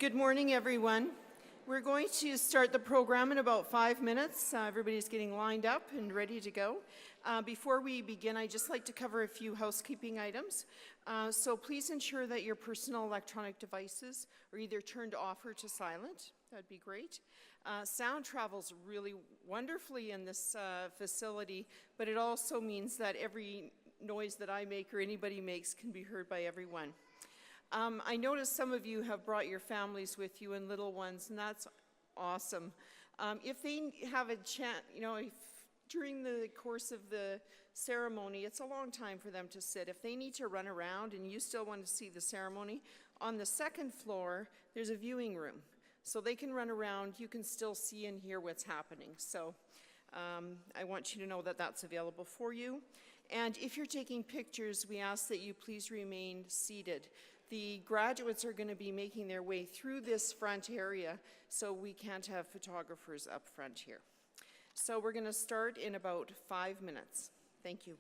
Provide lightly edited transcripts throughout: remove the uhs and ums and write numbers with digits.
Good morning, everyone. We're going to start the program in about 5 minutes. Everybody's getting lined up and ready to go. Before we begin, I'd just like to cover a few housekeeping items. So please ensure that your personal electronic devices are either turned off or to silent. That'd be great. Sound travels really wonderfully in this facility, but it also means that every noise that I make or anybody makes can be heard by everyone. I noticed some of you have brought your families with you and little ones, and that's awesome. If they have a chance, if during the course of the ceremony, it's a long time for them to sit. If they need to run around and you still want to see the ceremony, on the second floor, there's a viewing room. So they can run around, you can still see and hear what's happening. So I want you to know that that's available for you. And if you're taking pictures, we ask that you please remain seated. The graduates are going to be making their way through this front area, so we can't have photographers up front here. So we're going to start in about 5 minutes. Thank you.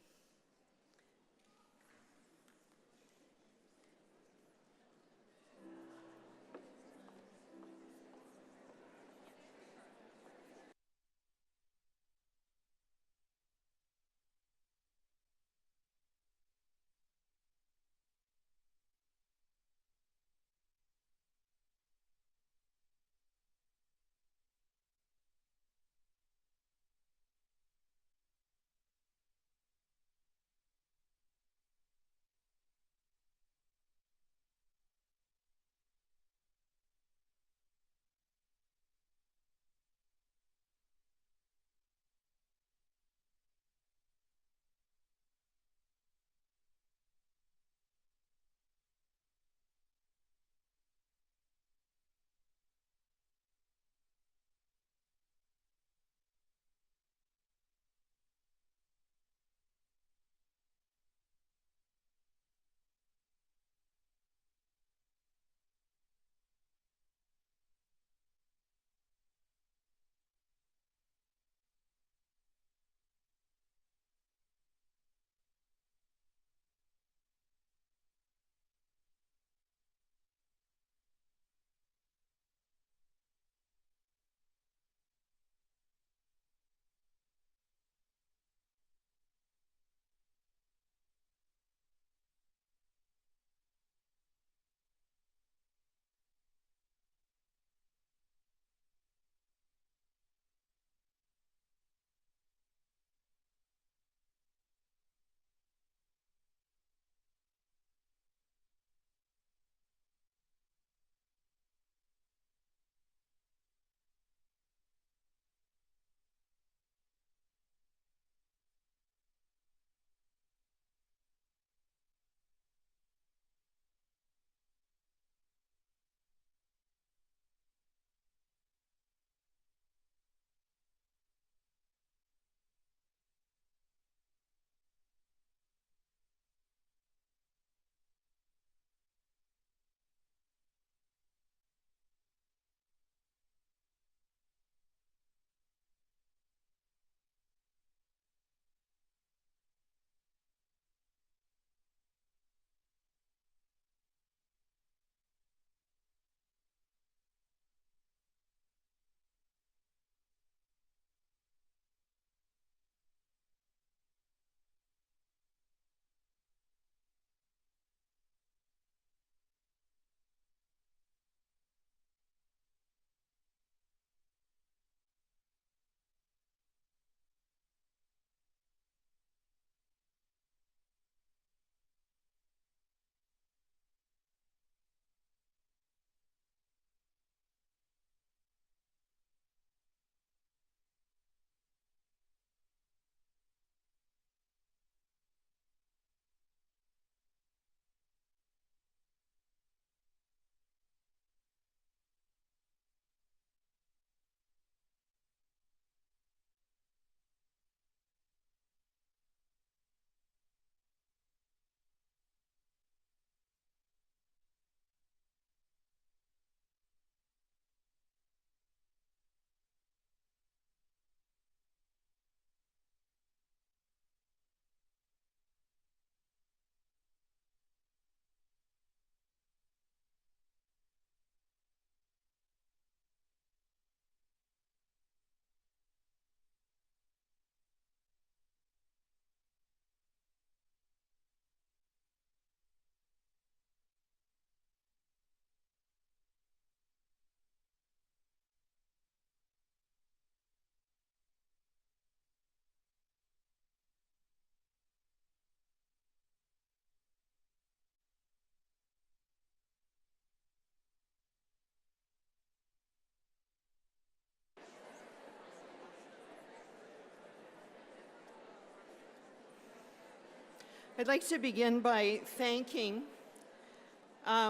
I'd like to begin by thanking,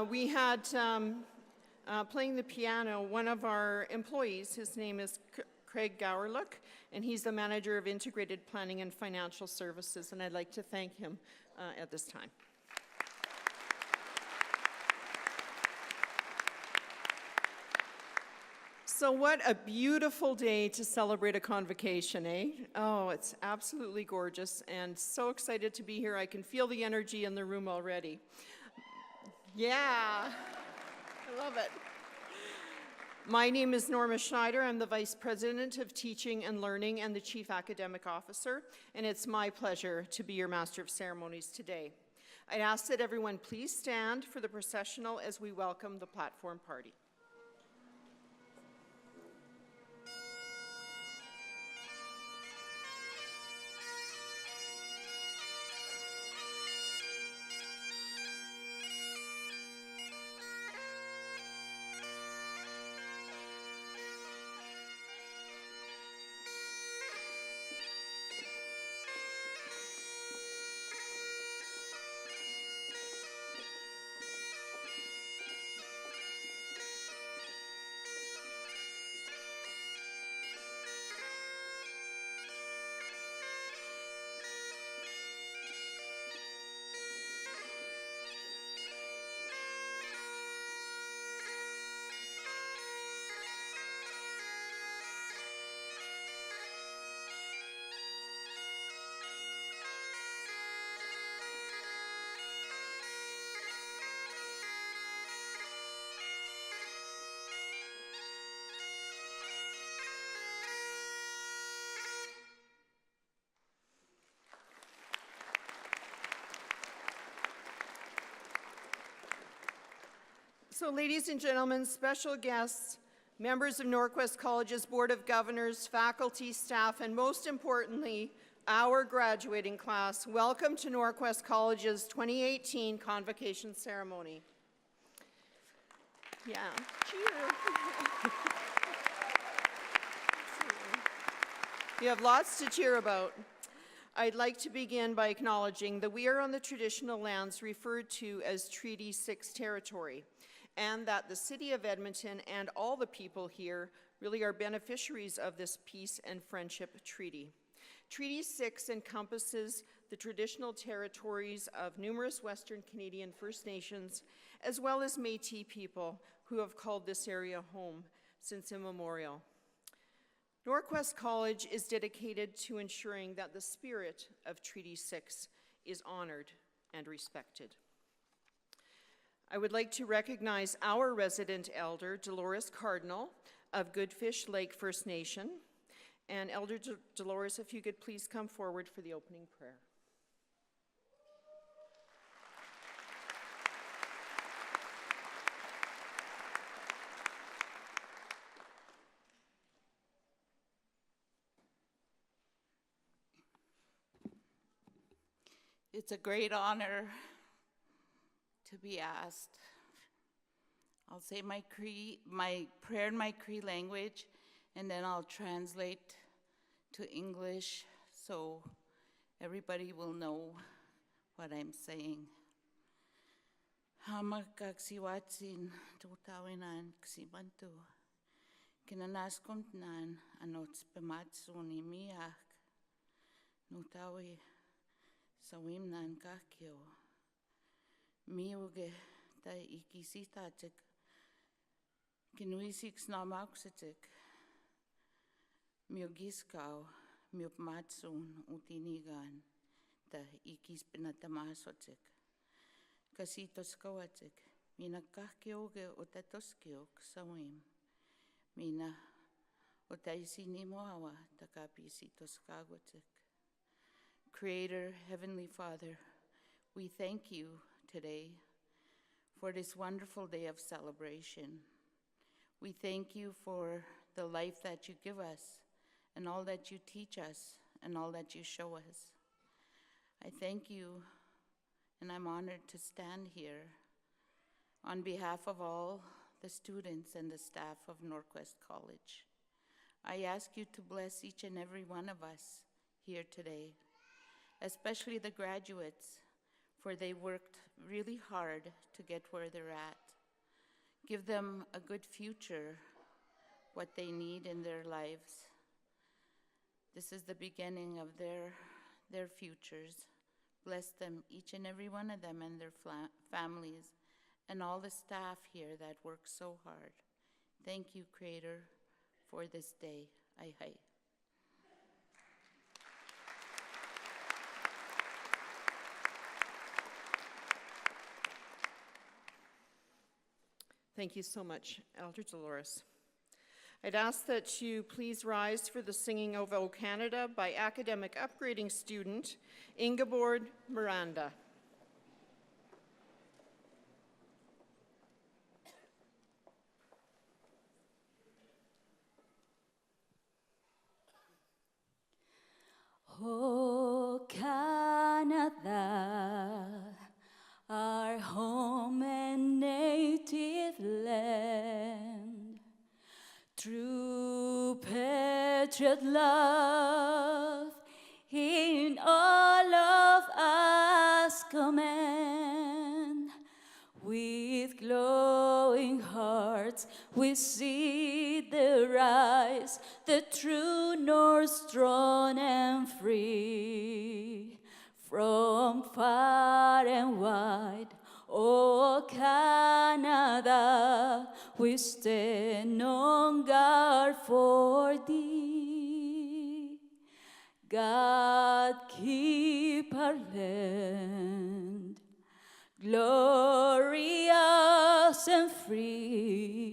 we had playing the piano, one of our employees. His name is Craig Gowerlook, and he's the manager of Integrated Planning and Financial Services, and I'd like to thank him at this time. So what a beautiful day to celebrate a convocation, eh? Oh, it's absolutely gorgeous, and so excited to be here. I can feel the energy in the room already. Yeah, I love it. My name is Norma Schneider. I'm the Vice President of Teaching and Learning and the Chief Academic Officer, and it's my pleasure to be your Master of Ceremonies today. I'd ask that everyone please stand for the processional as we welcome the platform party. So ladies and gentlemen, special guests, members of NorQuest College's Board of Governors, faculty, staff, and most importantly, our graduating class, welcome to NorQuest College's 2018 Convocation Ceremony. Yeah, cheer. You have lots to cheer about. I'd like to begin by acknowledging that we are on the traditional lands referred to as Treaty 6 territory, and that the City of Edmonton and all the people here really are beneficiaries of this peace and friendship treaty. Treaty 6 encompasses the traditional territories of numerous Western Canadian First Nations, as well as Métis people who have called this area home since immemorial. NorQuest College is dedicated to ensuring that the spirit of Treaty 6 is honored and respected. I would like to recognize our resident elder, Dolores Cardinal of Goodfish Lake First Nation. And Elder Dolores, if you could please come forward for the opening prayer. It's a great honor to be asked. I'll say my prayer in my Cree language, and then I'll translate to English so everybody will know what I'm saying. Hamakaksiwatsin tutawinan ksibantu kinanaskumtnan anots bematsuni miak nutawi sawimnan kakyo miuge ta ikisitatik kinuisik snamauksetik miugiskau miupmatsun utinigan ta ikis pinatamasotik kasitos kawatik mina kakyoge otatoskiok sawim mina otaisinimoawa takapisitos kagotik. Creator, Heavenly Father, we thank you today for this wonderful day of celebration. We thank you for the life that you give us and all that you teach us and all that you show us. I thank you, and I'm honored to stand here on behalf of all the students and the staff of NorQuest College. I ask you to bless each and every one of us here today, especially the graduates for they worked really hard to get where they're at. Give them a good future, what they need in their lives. This is the beginning of their futures. Bless them, each and every one of them, and their families, and all the staff here that work so hard. Thank you, Creator, for this day. Ai hai. Thank you so much, Elder Dolores. I'd ask that you please rise for the singing of O Canada by academic upgrading student Ingeborg Miranda. O Canada, our home and native land, true patriot love in all of us command. With glowing hearts we see the rise, the true north strong and free. From far and wide, O Canada, we stand on guard for thee. God, keep our land glorious and free.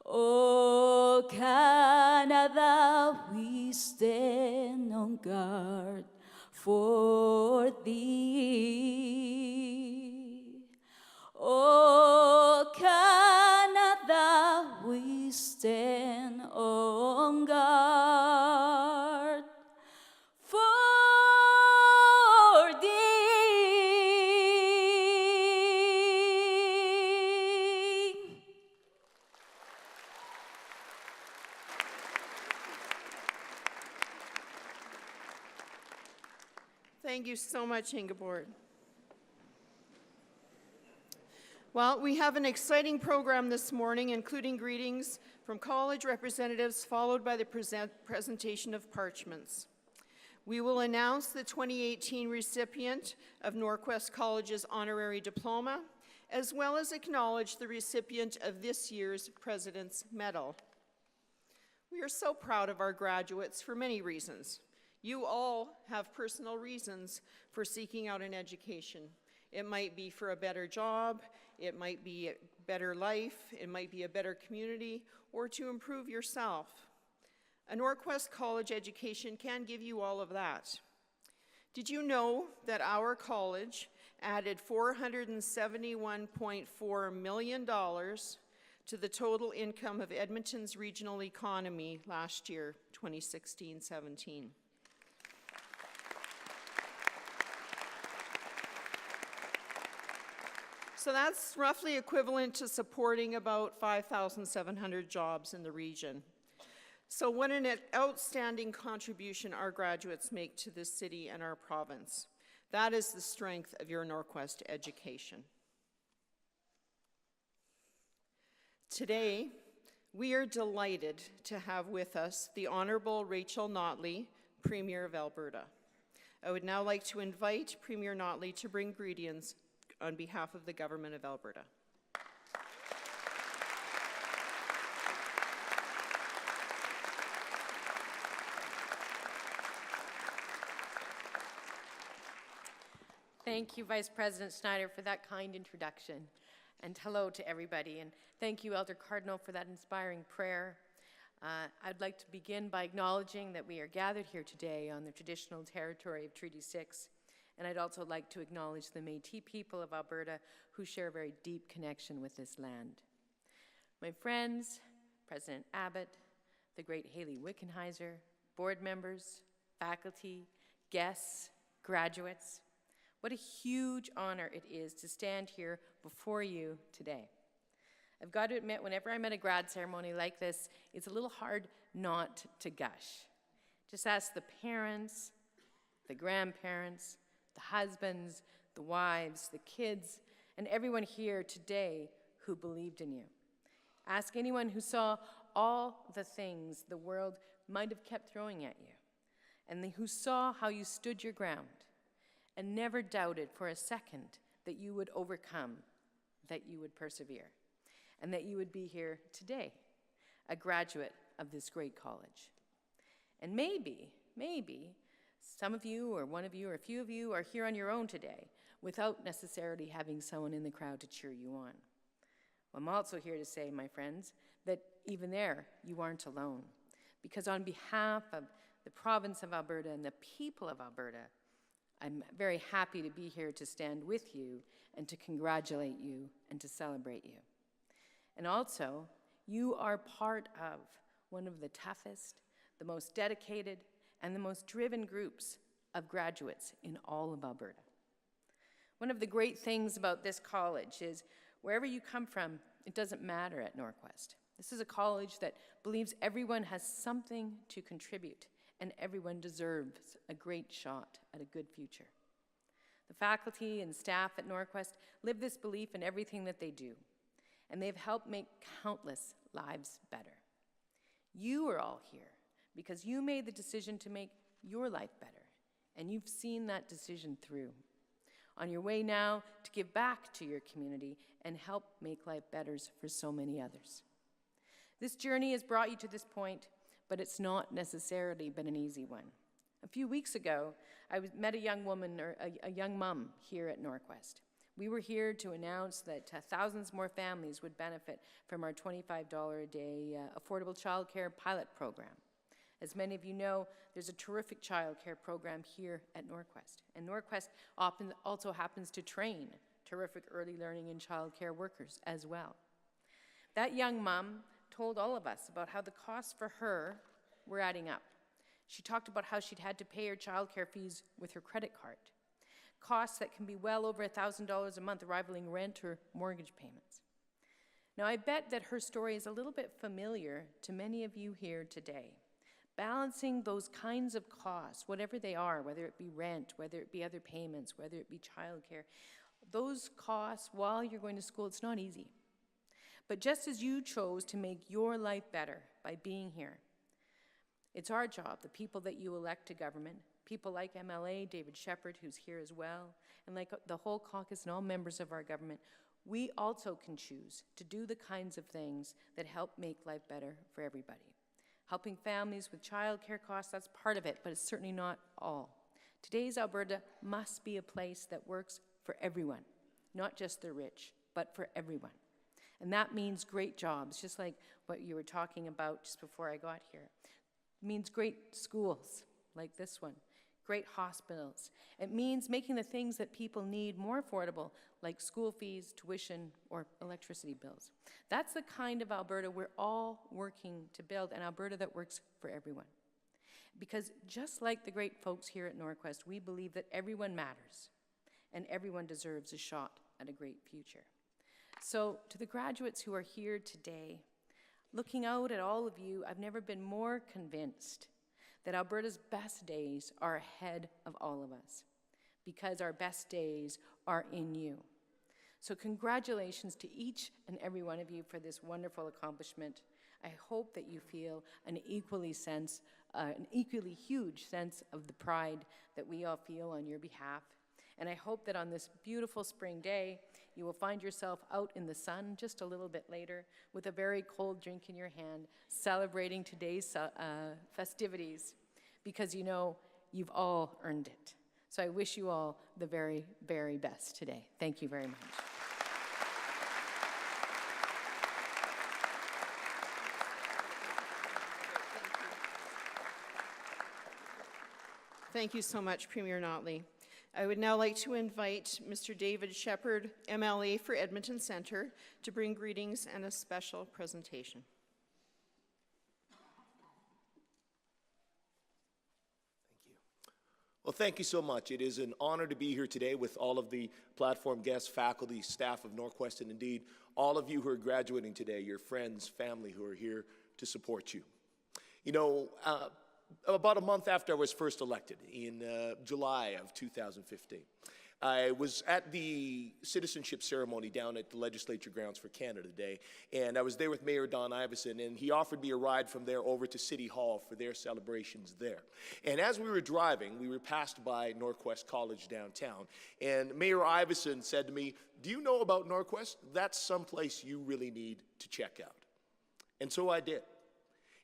O Canada, we stand on guard for thee. O Canada, we stand on guard for thee. Thank you so much, Ingeborg. Well, we have an exciting program this morning, including greetings from college representatives, followed by the presentation of Parchments. We will announce the 2018 recipient of NorQuest College's Honorary Diploma, as well as acknowledge the recipient of this year's President's Medal. We are so proud of our graduates for many reasons. You all have personal reasons for seeking out an education. It might be for a better job, it might be a better life, it might be a better community, or to improve yourself. A NorQuest College education can give you all of that. Did you know that our college added $471.4 million to the total income of Edmonton's regional economy last year, 2016-17? So that's roughly equivalent to supporting about 5,700 jobs in the region. So what an outstanding contribution our graduates make to this city and our province. That is the strength of your NorQuest education. Today, we are delighted to have with us the Honorable Rachel Notley, Premier of Alberta. I would now like to invite Premier Notley to bring greetings on behalf of the Government of Alberta. Thank you, Vice President Schneider, for that kind introduction. And hello to everybody. And thank you, Elder Cardinal, for that inspiring prayer. I'd like to begin by acknowledging that we are gathered here today on the traditional territory of Treaty 6. And I'd also like to acknowledge the Métis people of Alberta who share a very deep connection with this land. My friends, President Abbott, the great Haley Wiccan, board members, faculty, guests, graduates, what a huge honor it is to stand here before you today. I've got to admit, whenever I'm at a grad ceremony like this, it's a little hard not to gush. Just ask the parents, the grandparents, the husbands, the wives, the kids, and everyone here today who believed in you. Ask anyone who saw all the things the world might have kept throwing at you, and who saw how you stood your ground and never doubted for a second that you would overcome, that you would persevere, and that you would be here today, a graduate of this great college. And maybe some of you or one of you or a few of you are here on your own today without necessarily having someone in the crowd to cheer you on. Well, I'm also here to say, my friends, that even there, you aren't alone. Because on behalf of the province of Alberta and the people of Alberta, I'm very happy to be here to stand with you and to congratulate you and to celebrate you. And also, you are part of one of the toughest, the most dedicated, and the most driven groups of graduates in all of Alberta. One of the great things about this college is wherever you come from, it doesn't matter at NorQuest. This is a college that believes everyone has something to contribute and everyone deserves a great shot at a good future. The faculty and staff at NorQuest live this belief in everything that they do, and they've helped make countless lives better. You are all here because you made the decision to make your life better, and you've seen that decision through. On your way now to give back to your community and help make life better for so many others. This journey has brought you to this point, but it's not necessarily been an easy one. A few weeks ago, I met a young woman, or a young mom here at NorQuest. We were here to announce that thousands more families would benefit from our $25 a day affordable childcare pilot program. As many of you know, there's a terrific childcare program here at NorQuest, and NorQuest also happens to train terrific early learning and childcare workers as well. That young mom told all of us about how the costs for her were adding up. She talked about how she'd had to pay her childcare fees with her credit card, costs that can be well over $1,000 a month, rivaling rent or mortgage payments. Now, I bet that her story is a little bit familiar to many of you here today. Balancing those kinds of costs, whatever they are, whether it be rent, whether it be other payments, whether it be childcare, those costs while you're going to school, it's not easy. But just as you chose to make your life better by being here, it's our job, the people that you elect to government, people like MLA David Shepherd, who's here as well, and like the whole caucus and all members of our government, we also can choose to do the kinds of things that help make life better for everybody. Helping families with childcare costs, that's part of it, but it's certainly not all. Today's Alberta must be a place that works for everyone, not just the rich, but for everyone. And that means great jobs, just like what you were talking about just before I got here. It means great schools, like this one, great hospitals. It means making the things that people need more affordable, like school fees, tuition, or electricity bills. That's the kind of Alberta we're all working to build, an Alberta that works for everyone. Because just like the great folks here at NorQuest, we believe that everyone matters, and everyone deserves a shot at a great future. So to the graduates who are here today, looking out at all of you, I've never been more convinced that Alberta's best days are ahead of all of us, because our best days are in you. So congratulations to each and every one of you for this wonderful accomplishment. I hope that you feel an equally huge sense of the pride that we all feel on your behalf. And I hope that on this beautiful spring day, you will find yourself out in the sun just a little bit later with a very cold drink in your hand, celebrating today's festivities, because you know you've all earned it. So I wish you all the very, very best today. Thank you very much. Thank you so much, Premier Notley. I would now like to invite Mr. David Shepherd, MLA for Edmonton Centre, to bring greetings and a special presentation. Thank you. Well, thank you so much. It is an honor to be here today with all of the platform guests, faculty, staff of NorQuest, and indeed all of you who are graduating today, your friends, family who are here to support you. You know, about a month after I was first elected in July of 2015. I was at the citizenship ceremony down at the Legislature grounds for Canada Day, and I was there with Mayor Don Iveson, and he offered me a ride from there over to City Hall for their celebrations there. And as we were driving, we were passed by NorQuest College downtown, and Mayor Iveson said to me, "Do you know about NorQuest? That's someplace you really need to check out." And so I did.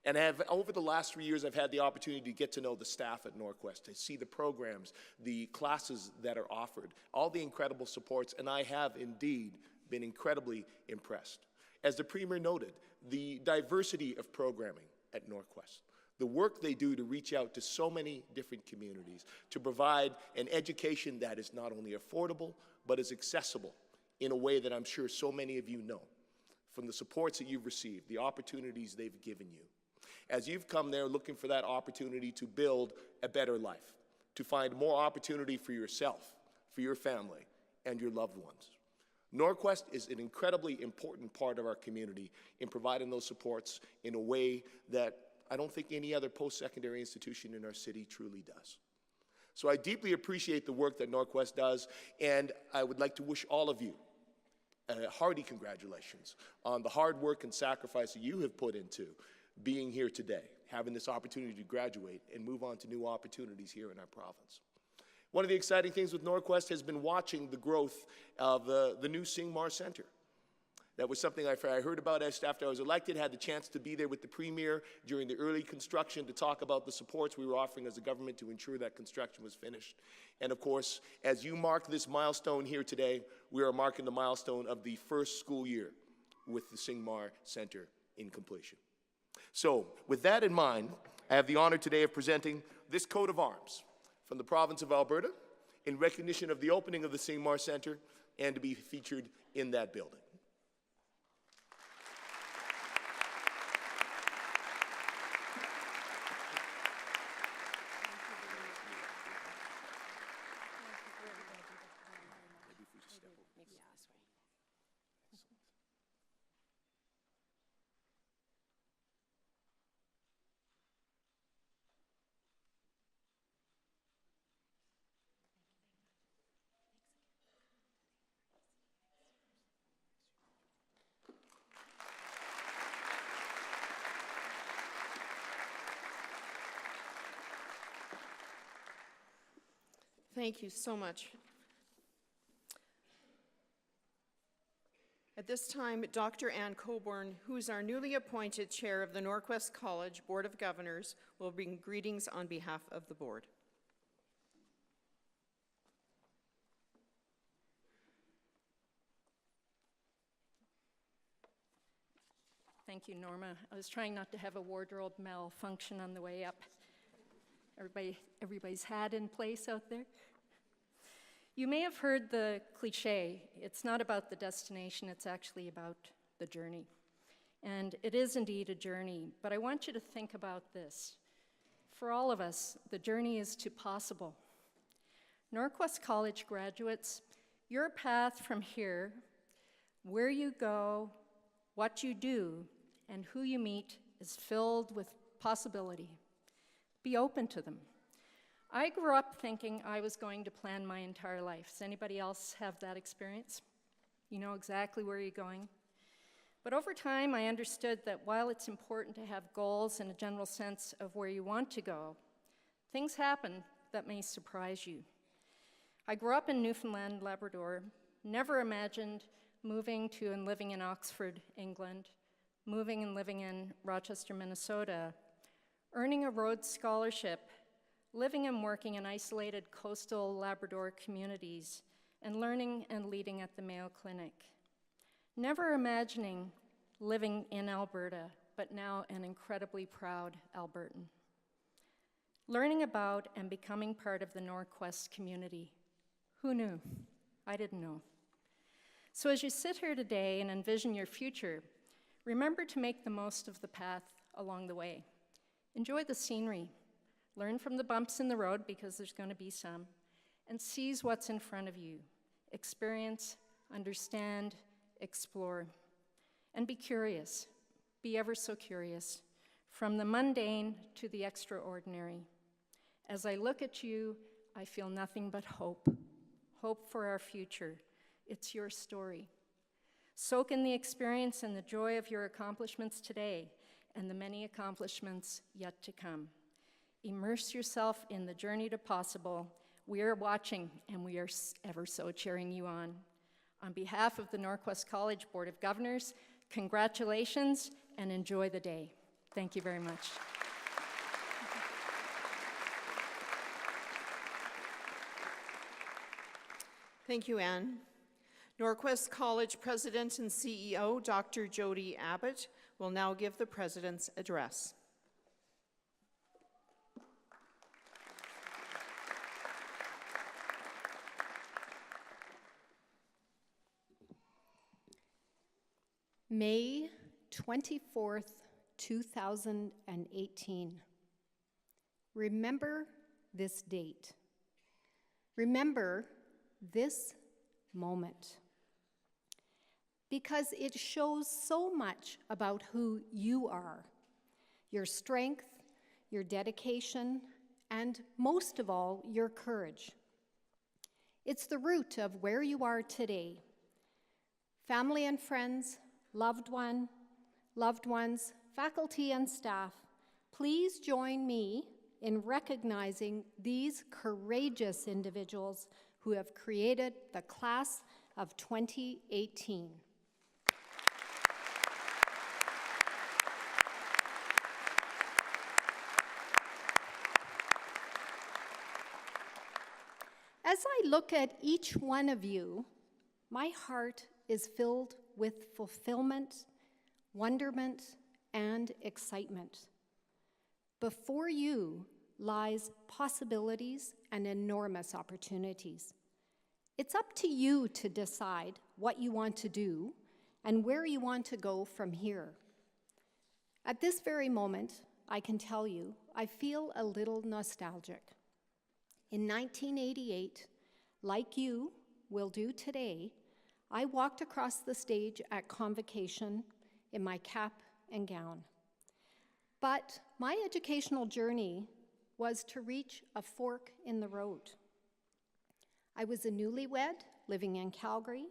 And over the last 3 years, I've had the opportunity to get to know the staff at NorQuest, to see the programs, the classes that are offered, all the incredible supports, and I have indeed been incredibly impressed. As the Premier noted, the diversity of programming at NorQuest, the work they do to reach out to so many different communities, to provide an education that is not only affordable, but is accessible in a way that I'm sure so many of you know, from the supports that you've received, the opportunities they've given you. As you've come there looking for that opportunity to build a better life, to find more opportunity for yourself, for your family, and your loved ones. NorQuest is an incredibly important part of our community in providing those supports in a way that I don't think any other post-secondary institution in our city truly does. So I deeply appreciate the work that NorQuest does, and I would like to wish all of you hearty congratulations on the hard work and sacrifice that you have put into being here today, having this opportunity to graduate and move on to new opportunities here in our province. One of the exciting things with NorQuest has been watching the growth of the new Singmar Center. That was something I heard about after I was elected, had the chance to be there with the Premier during the early construction to talk about the supports we were offering as a government to ensure that construction was finished. And of course, as you mark this milestone here today, we are marking the milestone of the first school year with the Singmar Center in completion. So, with that in mind, I have the honor today of presenting this coat of arms from the province of Alberta in recognition of the opening of the Singmar Center and to be featured in that building. Thank you so much. At this time, Dr. Ann Coburn, who is our newly appointed chair of the NorQuest College Board of Governors, will bring greetings on behalf of the board. Thank you, Norma. I was trying not to have a wardrobe malfunction on the way up. Everybody's hat in place out there. You may have heard the cliche, it's not about the destination, it's actually about the journey. And it is indeed a journey, but I want you to think about this. For all of us, the journey is to possible. NorQuest College graduates, your path from here, where you go, what you do, and who you meet is filled with possibility. Be open to them. I grew up thinking I was going to plan my entire life. Does anybody else have that experience? You know exactly where you're going. But over time, I understood that while it's important to have goals and a general sense of where you want to go, things happen that may surprise you. I grew up in Newfoundland, Labrador, never imagined moving to and living in Oxford, England, moving and living in Rochester, Minnesota, earning a Rhodes Scholarship, living and working in isolated coastal Labrador communities, and learning and leading at the Mayo Clinic. Never imagining living in Alberta, but now an incredibly proud Albertan. Learning about and becoming part of the NorQuest community. Who knew? I didn't know. So as you sit here today and envision your future, remember to make the most of the path along the way. Enjoy the scenery. Learn from the bumps in the road, because there's going to be some, and seize what's in front of you. Experience, understand, explore, and be curious. Be ever so curious. from the mundane to the extraordinary. As I look at you, I feel nothing but hope. Hope for our future. It's your story. Soak in the experience and the joy of your accomplishments today and the many accomplishments yet to come. Immerse yourself in the journey to possible. We are watching, and we are ever so cheering you on. On behalf of the NorQuest College Board of Governors, congratulations and enjoy the day. Thank you very much. Thank you, Anne. NorQuest College President and CEO, Dr. Jody Abbott, will now give the President's address. May 24th, 2018. Remember this date. Remember this moment. Because it shows so much about who you are, your strength, your dedication, and most of all, your courage. It's the root of where you are today. Family and friends, loved ones, faculty and staff, please join me in recognizing these courageous individuals who have created the class of 2018. As I look at each one of you, my heart is filled with fulfillment, wonderment, and excitement. Before you lies possibilities and enormous opportunities. It's up to you to decide what you want to do and where you want to go from here. At this very moment, I can tell you, I feel a little nostalgic. In 1988, like you will do today, I walked across the stage at Convocation in my cap and gown. But my educational journey was to reach a fork in the road. I was a newlywed living in Calgary.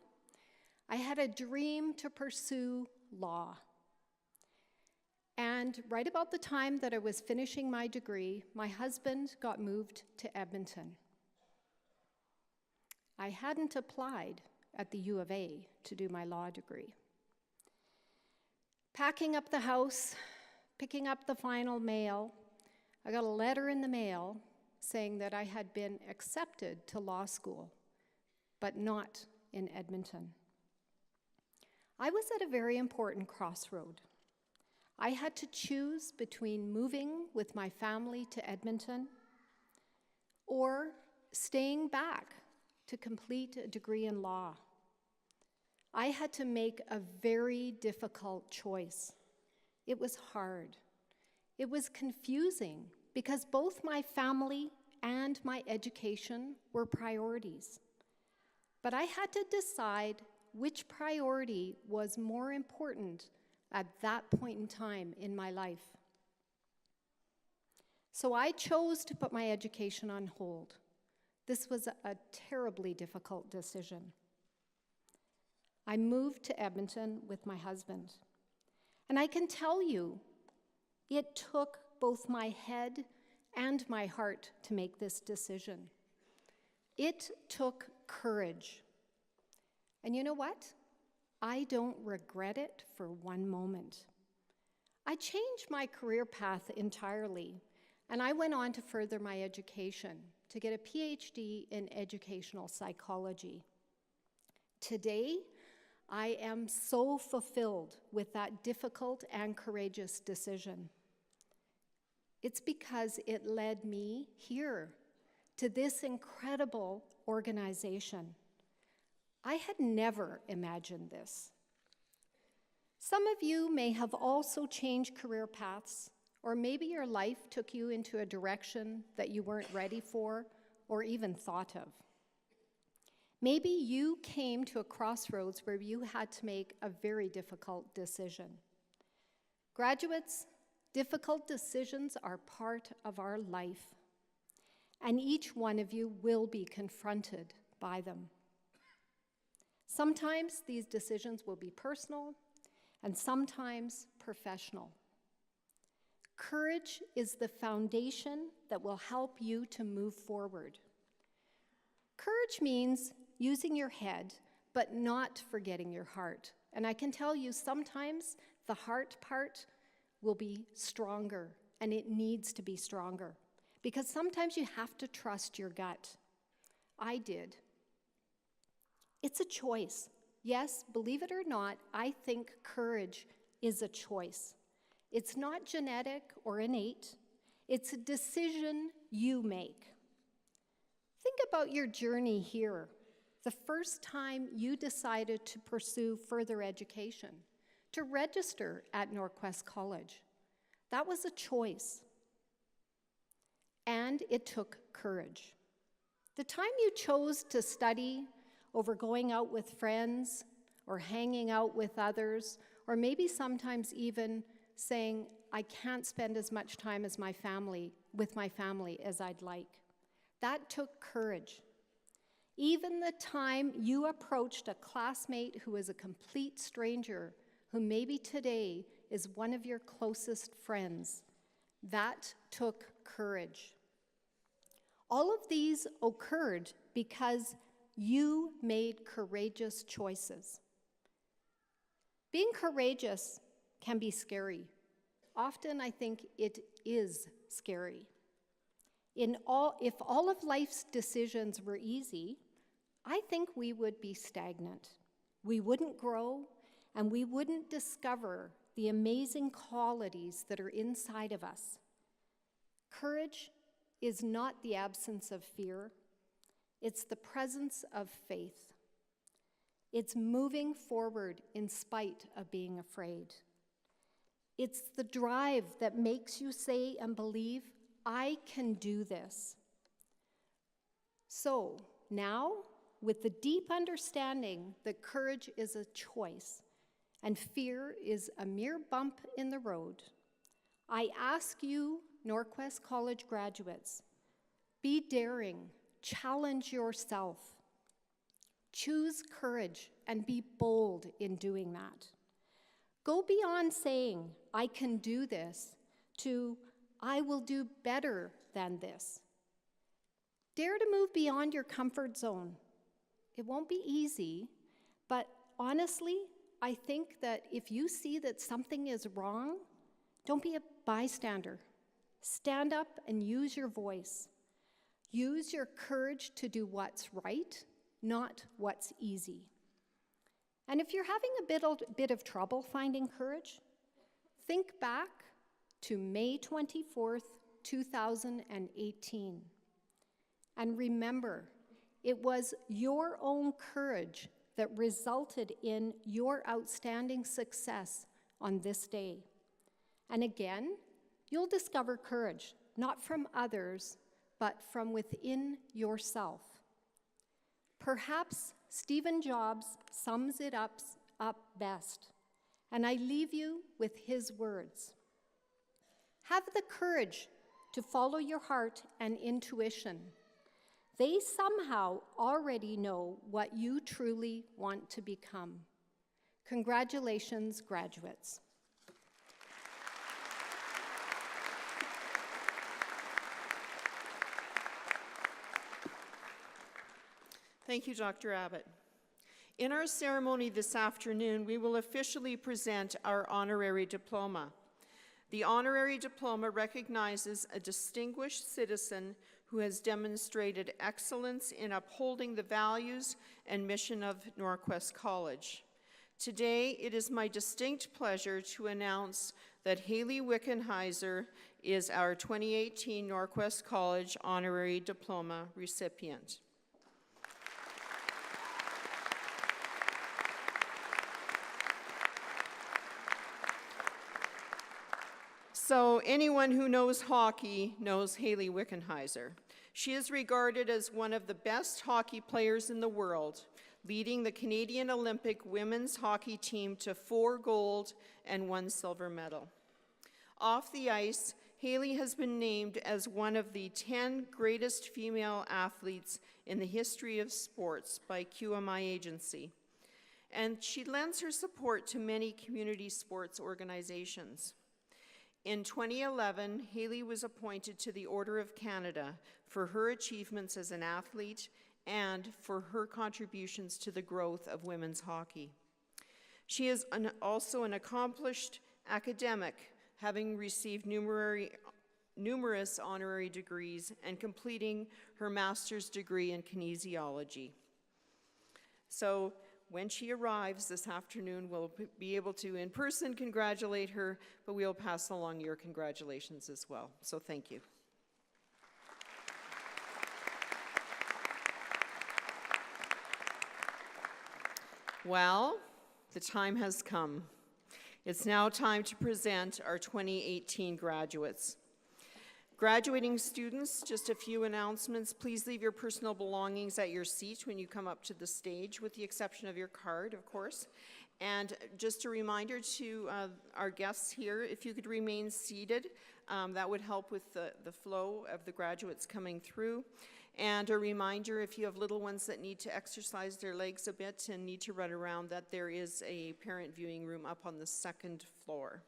I had a dream to pursue law. And right about the time that I was finishing my degree, my husband got moved to Edmonton. I hadn't applied at the U of A to do my law degree. Packing up the house, picking up the final mail, I got a letter in the mail saying that I had been accepted to law school, but not in Edmonton. I was at a very important crossroad. I had to choose between moving with my family to Edmonton or staying back to complete a degree in law. I had to make a very difficult choice. It was hard. It was confusing because both my family and my education were priorities. But I had to decide which priority was more important at that point in time in my life. So I chose to put my education on hold. This was a terribly difficult decision. I moved to Edmonton with my husband. And I can tell you, it took both my head and my heart to make this decision. It took courage. And you know what? I don't regret it for one moment. I changed my career path entirely, and I went on to further my education to get a PhD in educational psychology. Today, I am so fulfilled with that difficult and courageous decision. It's because it led me here to this incredible organization. I had never imagined this. Some of you may have also changed career paths, or maybe your life took you into a direction that you weren't ready for or even thought of. Maybe you came to a crossroads where you had to make a very difficult decision. Graduates, Difficult decisions are part of our life, and each one of you will be confronted by them. Sometimes these decisions will be personal, and sometimes professional. Courage is the foundation that will help you to move forward. Courage means using your head, but not forgetting your heart. And I can tell you, sometimes the heart part will be stronger, and it needs to be stronger. Because sometimes you have to trust your gut. I did. It's a choice. Yes, believe it or not, I think courage is a choice. It's not genetic or innate. It's a decision you make. Think about your journey here. The first time you decided to pursue further education, to register at NorQuest College. That was a choice. And it took courage. The time you chose to study over going out with friends or hanging out with others, or maybe sometimes even saying, I can't spend as much time with my family as I'd like. That took courage. Even the time you approached a classmate who is a complete stranger, who maybe today is one of your closest friends, that took courage. All of these occurred because you made courageous choices. Being courageous can be scary. Often I think it is scary. If all of life's decisions were easy, I think we would be stagnant. We wouldn't grow, and we wouldn't discover the amazing qualities that are inside of us. Courage is not the absence of fear. It's the presence of faith. It's moving forward in spite of being afraid. It's the drive that makes you say and believe, I can do this. So now, with the deep understanding that courage is a choice and fear is a mere bump in the road, I ask you, NorQuest College graduates, be daring, challenge yourself, choose courage, and be bold in doing that. Go beyond saying, I can do this, to I will do better than this. Dare to move beyond your comfort zone. It won't be easy, but honestly, I think that if you see that something is wrong, don't be a bystander. Stand up and use your voice. Use your courage to do what's right, not what's easy. And if you're having a bit of trouble finding courage, think back to May 24th, 2018. And remember, it was your own courage that resulted in your outstanding success on this day. And again, you'll discover courage, not from others, but from within yourself. Perhaps Stephen Jobs sums it up best, and I leave you with his words. Have the courage to follow your heart and intuition. They somehow already know what you truly want to become. Congratulations, graduates. Thank you, Dr. Abbott. In our ceremony this afternoon, we will officially present our Honorary Diploma. The Honorary Diploma recognizes a distinguished citizen who has demonstrated excellence in upholding the values and mission of NorQuest College. Today, it is my distinct pleasure to announce that Haley Wiccan Heiser is our 2018 NorQuest College Honorary Diploma recipient. So anyone who knows hockey knows Haley Wickenheiser. She is regarded as one of the best hockey players in the world, leading the Canadian Olympic women's hockey team to 4 gold and 1 silver medal. Off the ice, Haley has been named as one of the 10 greatest female athletes in the history of sports by QMI Agency. And she lends her support to many community sports organizations. In 2011, Haley was appointed to the Order of Canada for her achievements as an athlete and for her contributions to the growth of women's hockey. She is also an accomplished academic, having received numerous honorary degrees and completing her master's degree in kinesiology. So when she arrives this afternoon, we'll be able to in person congratulate her, but we'll pass along your congratulations as well. So thank you. Well, the time has come. It's now time to present our 2018 graduates. Graduating students, just a few announcements. Please leave your personal belongings at your seat when you come up to the stage, with the exception of your card, of course. And just a reminder to our guests here, if you could remain seated, that would help with the flow of the graduates coming through. And a reminder, if you have little ones that need to exercise their legs a bit and need to run around, that there is a parent viewing room up on the second floor.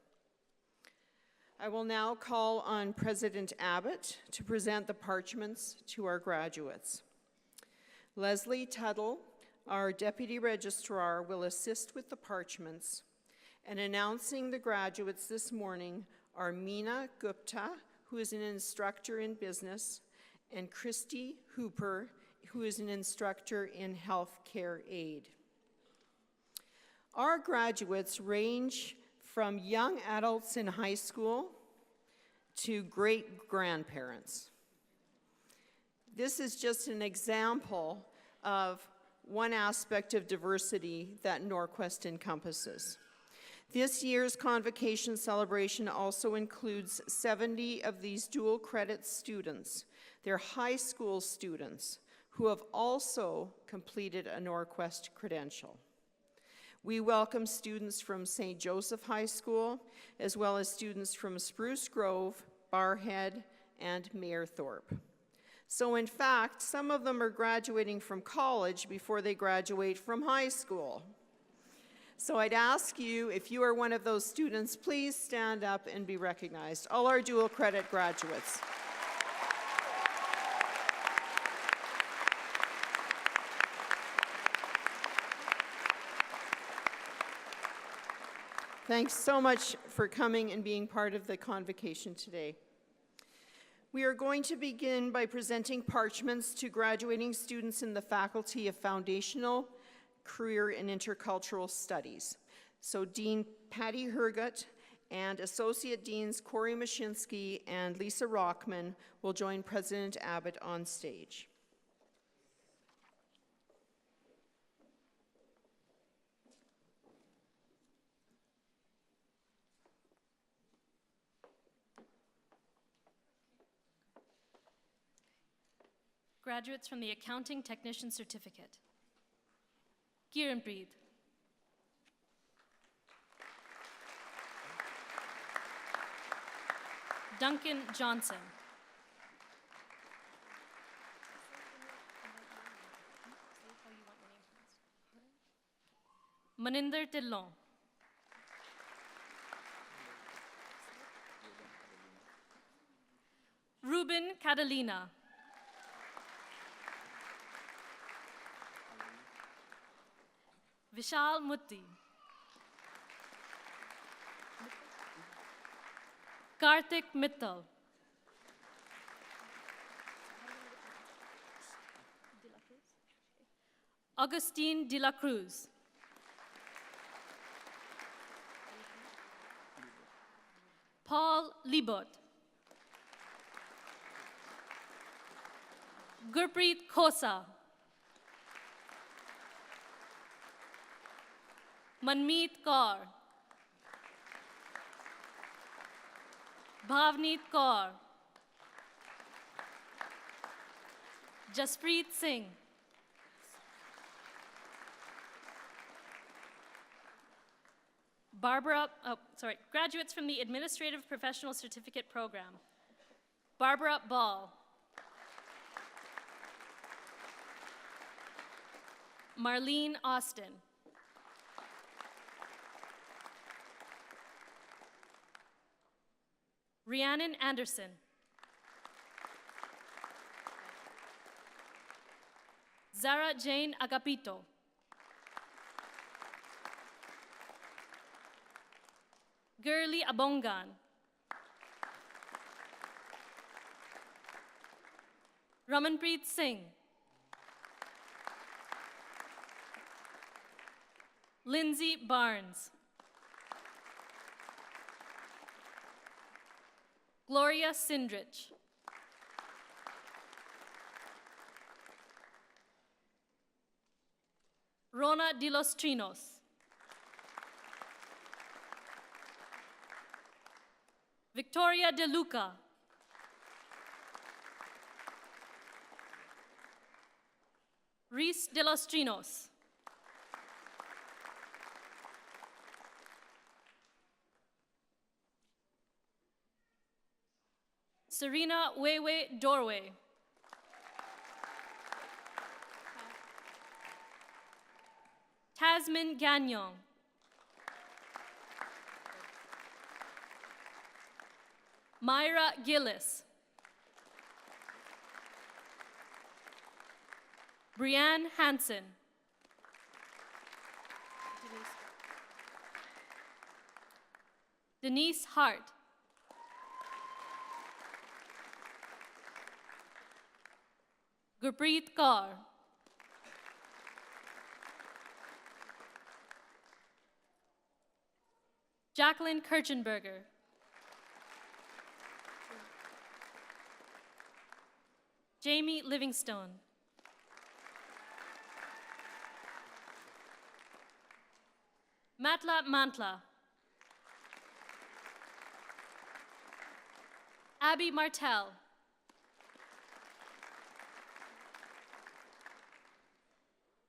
I will now call on President Abbott to present the Parchments to our graduates. Leslie Tuttle, our Deputy Registrar, will assist with the Parchments. And announcing the graduates this morning are Meena Gupta, who is an instructor in business, and Christy Hooper, who is an instructor in healthcare aid. Our graduates range from young adults in high school to great-grandparents. This is just an example of one aspect of diversity that NorQuest encompasses. This year's Convocation celebration also includes 70 of these dual credit students. They're high school students who have also completed a NorQuest credential. We welcome students from St. Joseph High School, as well as students from Spruce Grove, Barhead, and Mayerthorpe. So in fact, some of them are graduating from college before they graduate from high school. So I'd ask you, if you are one of those students, please stand up and be recognized. All our dual credit graduates. Thanks so much for coming and being part of the Convocation today. We are going to begin by presenting Parchments to graduating students in the Faculty of Foundational, Career, and Intercultural Studies. So Dean Patty Hergut and Associate Deans Corey Mashinsky and Lisa Rockman will join President Abbott on stage. Graduates from the Accounting Technician Certificate. Kiranpreet. Duncan Johnson. Maninder Tillon. Ruben Catalina. Vishal Mutti. Karthik Mittal. Augustine de la Cruz. Paul Libot. Gurpreet Khosa. Manmeet Kaur. Bhavneet Kaur. Jaspreet Singh. Graduates from the Administrative Professional Certificate Program. Barbara Ball. Marlene Austin. Rhiannon Anderson. Zara Jane Agapito. Gurli Abongan. Ramanpreet Singh. Lindsay Barnes. Gloria Sindrich. Rona de los Trinos. Victoria De Luca. Reese de los Trinos. Serena Wewe Dorway. Tasman Gagnon. Myra Gillis. Brianne Hansen. Denise Hart. Gurpreet Kaur. Jacqueline Kirchenberger. Jamie Livingstone. Matla Mantla. Abby Martell.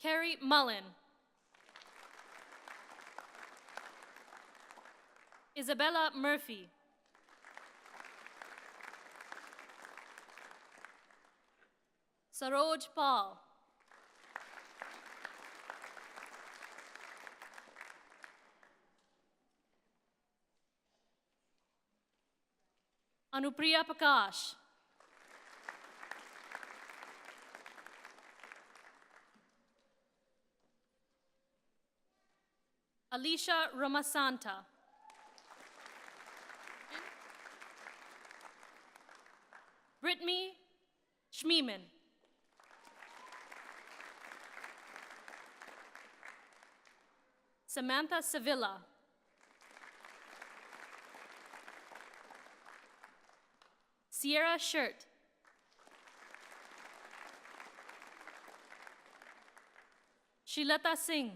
Carrie Mullen. Isabella Murphy. Saroj Paul. Anupriya Prakash. Alicia Ramasanta. Brittany Schmiemann. Samantha Sevilla. Sierra Shirt. Shilata Singh.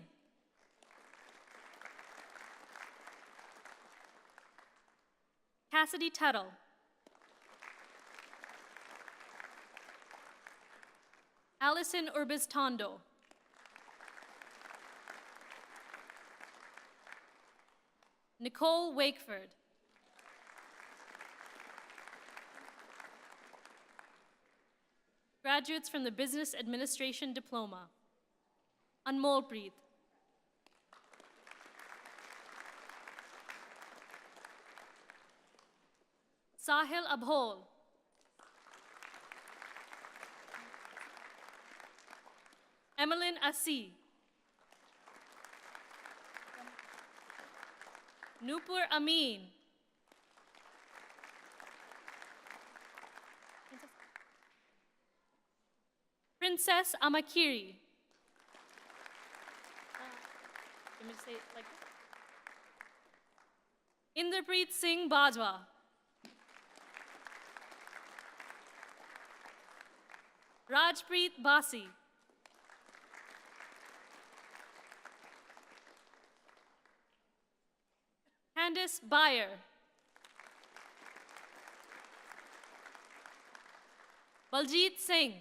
Cassidy Tuttle. Allison Urbistondo. Nicole Wakeford. Graduates from the Business Administration Diploma. Anmol Preet. Sahil Abhol. Emmeline Assi. Nupur Amin. Princess Amakiri. Let me just say it like that. Inderpreet Singh Bajwa. Rajpreet Basi. Candice Bayer. Baljeet Singh.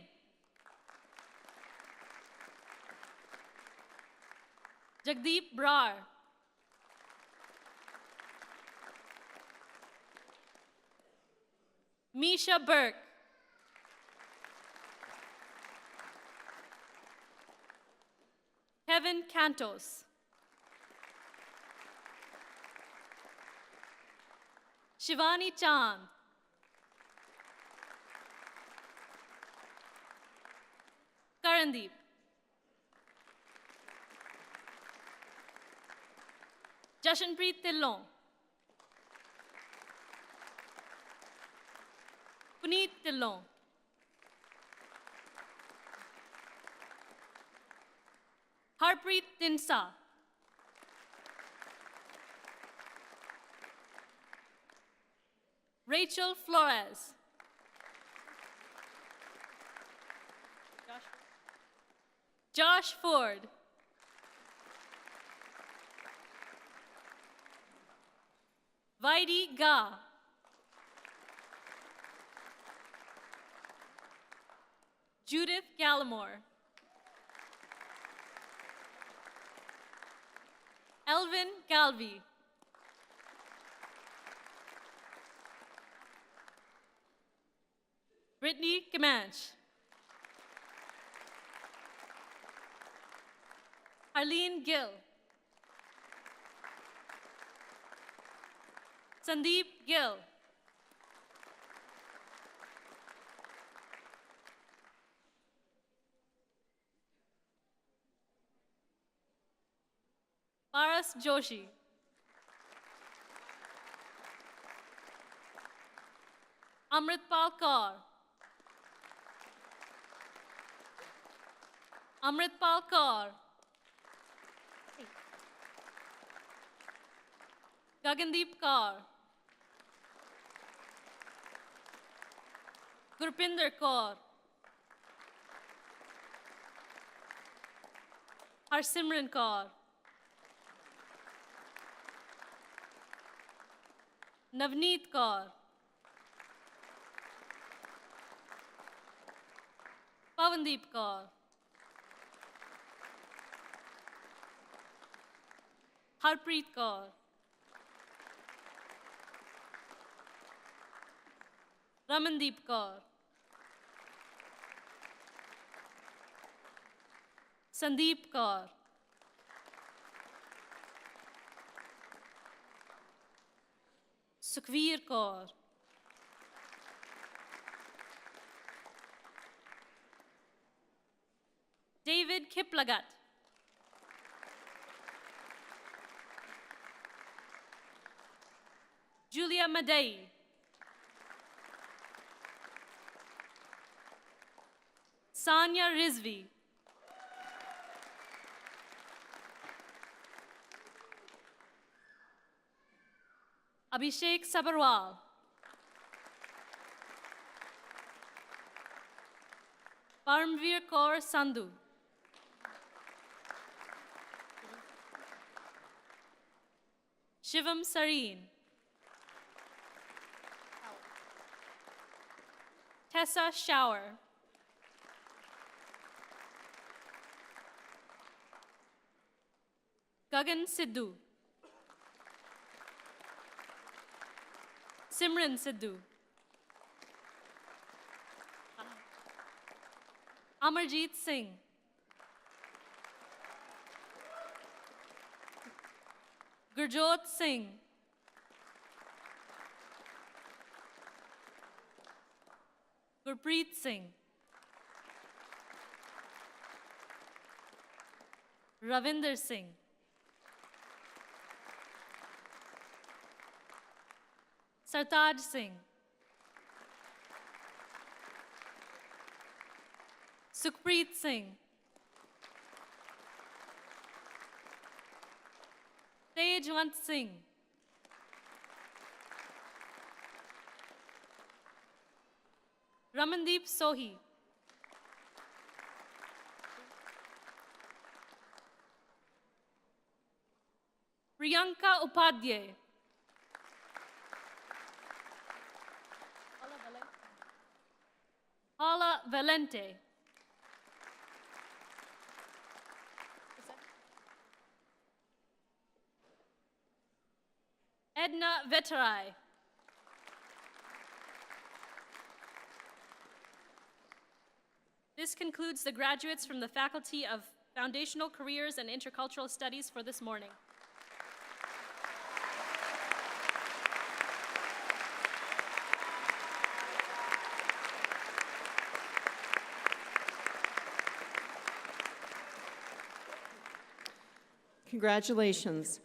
Jagdeep Brar. Misha Burke. Kevin Cantos. Shivani Chand. Karandeep. Jashanpreet Tillon. Puneet Tillon. Harpreet Tinsa. Rachel Flores. Josh Ford. Vaidi Ga. Judith Gallimore. Elvin Galvey. Brittany Comanche. Arlene Gill. Sandeep Gill. Paras Joshi. Amritpal Kaur. Amritpal Kaur. Gagandeep Kaur. Gurpinder Kaur. Harsimran Kaur. Navneet Kaur. Pavandeep Kaur. Harpreet Kaur. Ramandeep Kaur. Sandeep Kaur. Sukhveer Kaur. David Kiplagat. Julia Madei. Sanya Rizvi. Abhishek Sabarwal. Paramveer Kaur Sandhu. Shivam Sareen. Tessa Shower. Gagan Sidhu. Simran Sidhu. Amarjeet Singh. Gurjot Singh. Gurpreet Singh. Ravinder Singh. Sartaj Singh. Sukhpreet Singh. Tejwant Singh. Ramandeep Sohi. Priyanka Upadhyay. Hala Valente. Edna Veterai. This concludes the graduates from the Faculty of Foundational Careers and Intercultural Studies for this morning. Congratulations.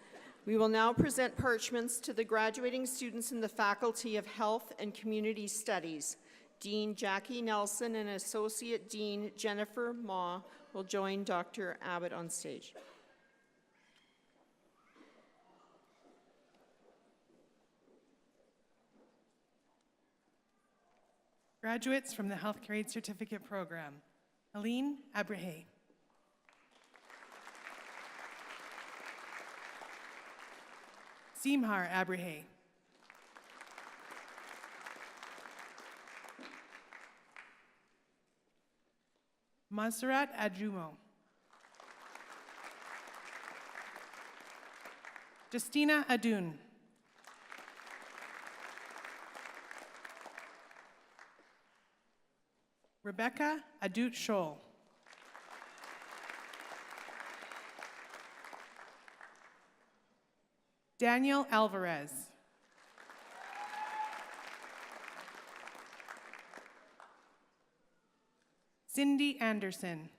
We will now present parchments to the graduating students in the Faculty of Health and Community Studies. Dean Jackie Nelson and Associate Dean Jennifer Ma will join Dr. Abbott on stage. Graduates from the Healthcare Aid Certificate Program, Aline Abrahe. Simhar Abrahe. Monserrat Adjumo. Justina Adun. Rebecca Adut Scholl. Daniel Alvarez. Cindy Anderson.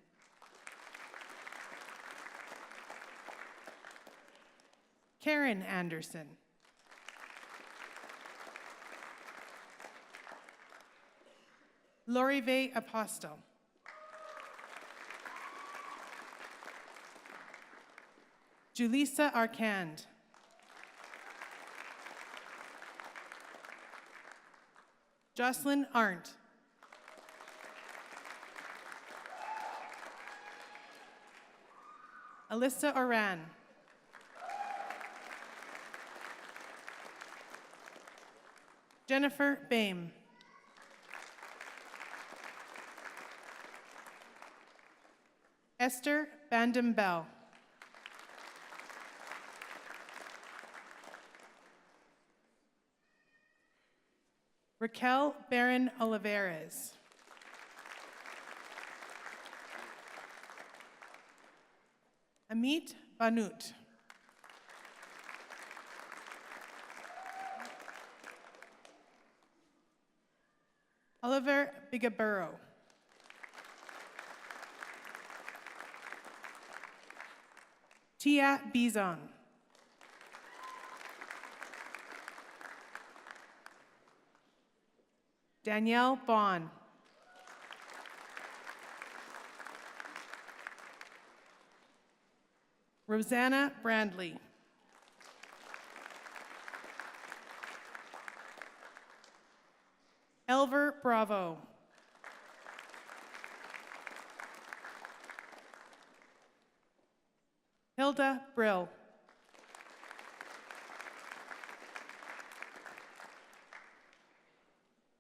Karen Anderson. Lorive Apostle. Julissa Arcand. Jocelyn Arndt. Alyssa Oran. Jennifer Boehm. Esther Bandam Bell. Raquel Barron Olivares. Amit Banut. Oliver Bigaburo. Tia Bizon. Danielle Bond. Rosanna Brandley. Elver Bravo. Hilda Brill.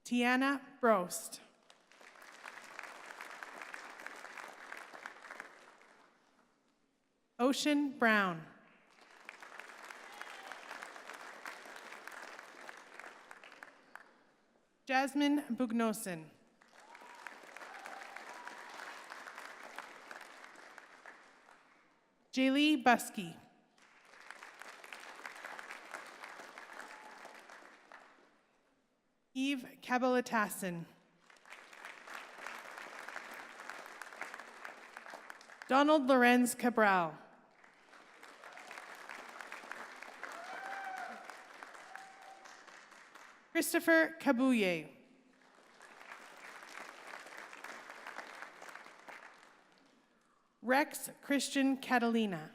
Tiana Brost. Ocean Brown. Jasmine Bugnosin. Jaylee Buskey. Eve Kabalatassin. Donald Lorenz Cabral. Christopher Kabouye. Rex Christian Catalina.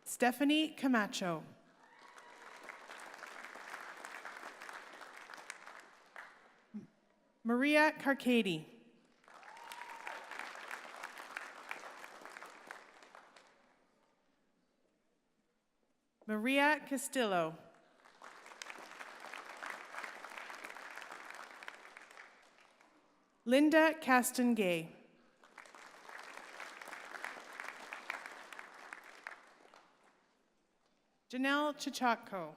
Stephanie Camacho. Maria Carcadi. Maria Castillo. Linda Castengay. Janelle Chichakko.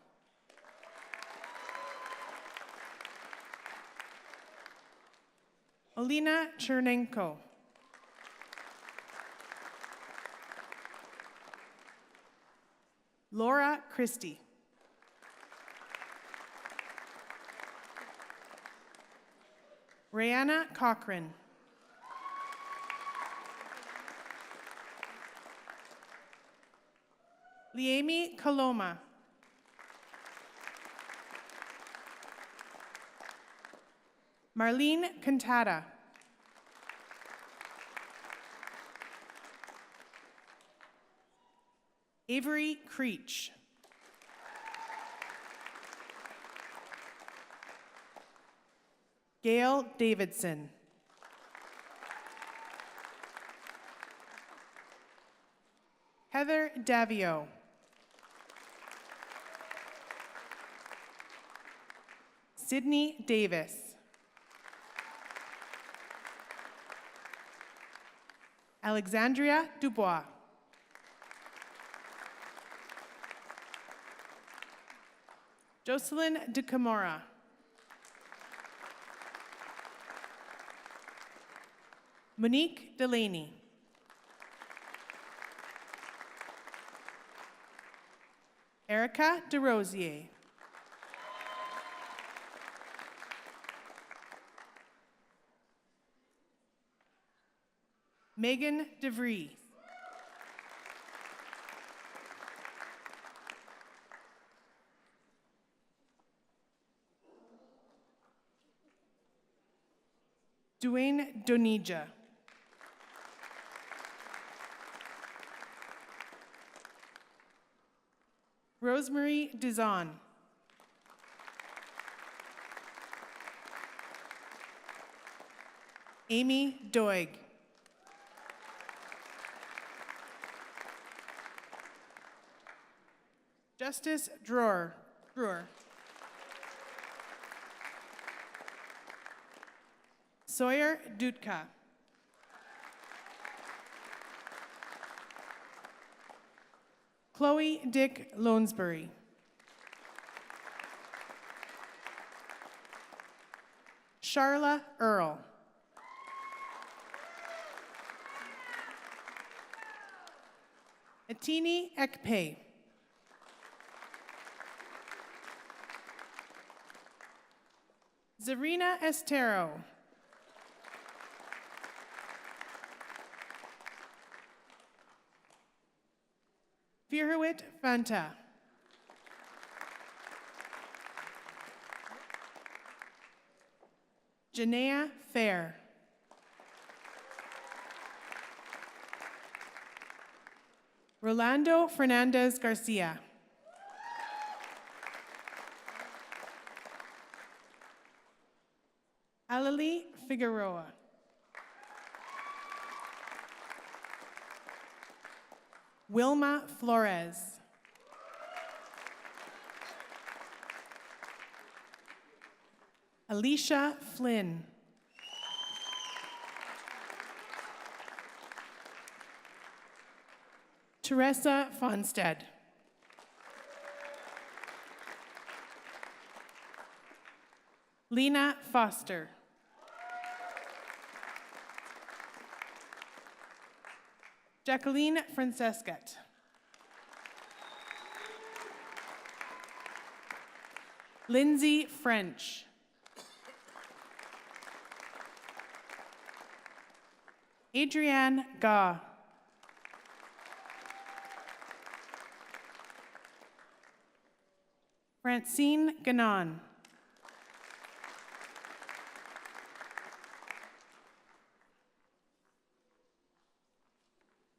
Olena Chernenko. Laura Christie. Rihanna Cochran. Liemi Coloma. Marlene Cantata. Avery Creech. Gail Davidson. Heather Davio. Sydney Davis. Alexandria Dubois. Jocelyn De Camora. Monique Delaney. Erica DeRosier. Megan DeVries. Dwayne Donija. Rosemary Dizon. Amy Doig. Justice Brewer. Sawyer Dudka. Chloe Dick Lonesbury. Charla Earl. Atini Ekpe. Zarina Estero. Firhuit Fanta. Janaea Fair. Rolando Fernandez Garcia. Alali Figueroa. Wilma Flores. Alicia Flynn. Teresa Fonstead. Lena Foster. Jacqueline Francescat. Lindsay French. Adrienne Gaw. Francine Ganon.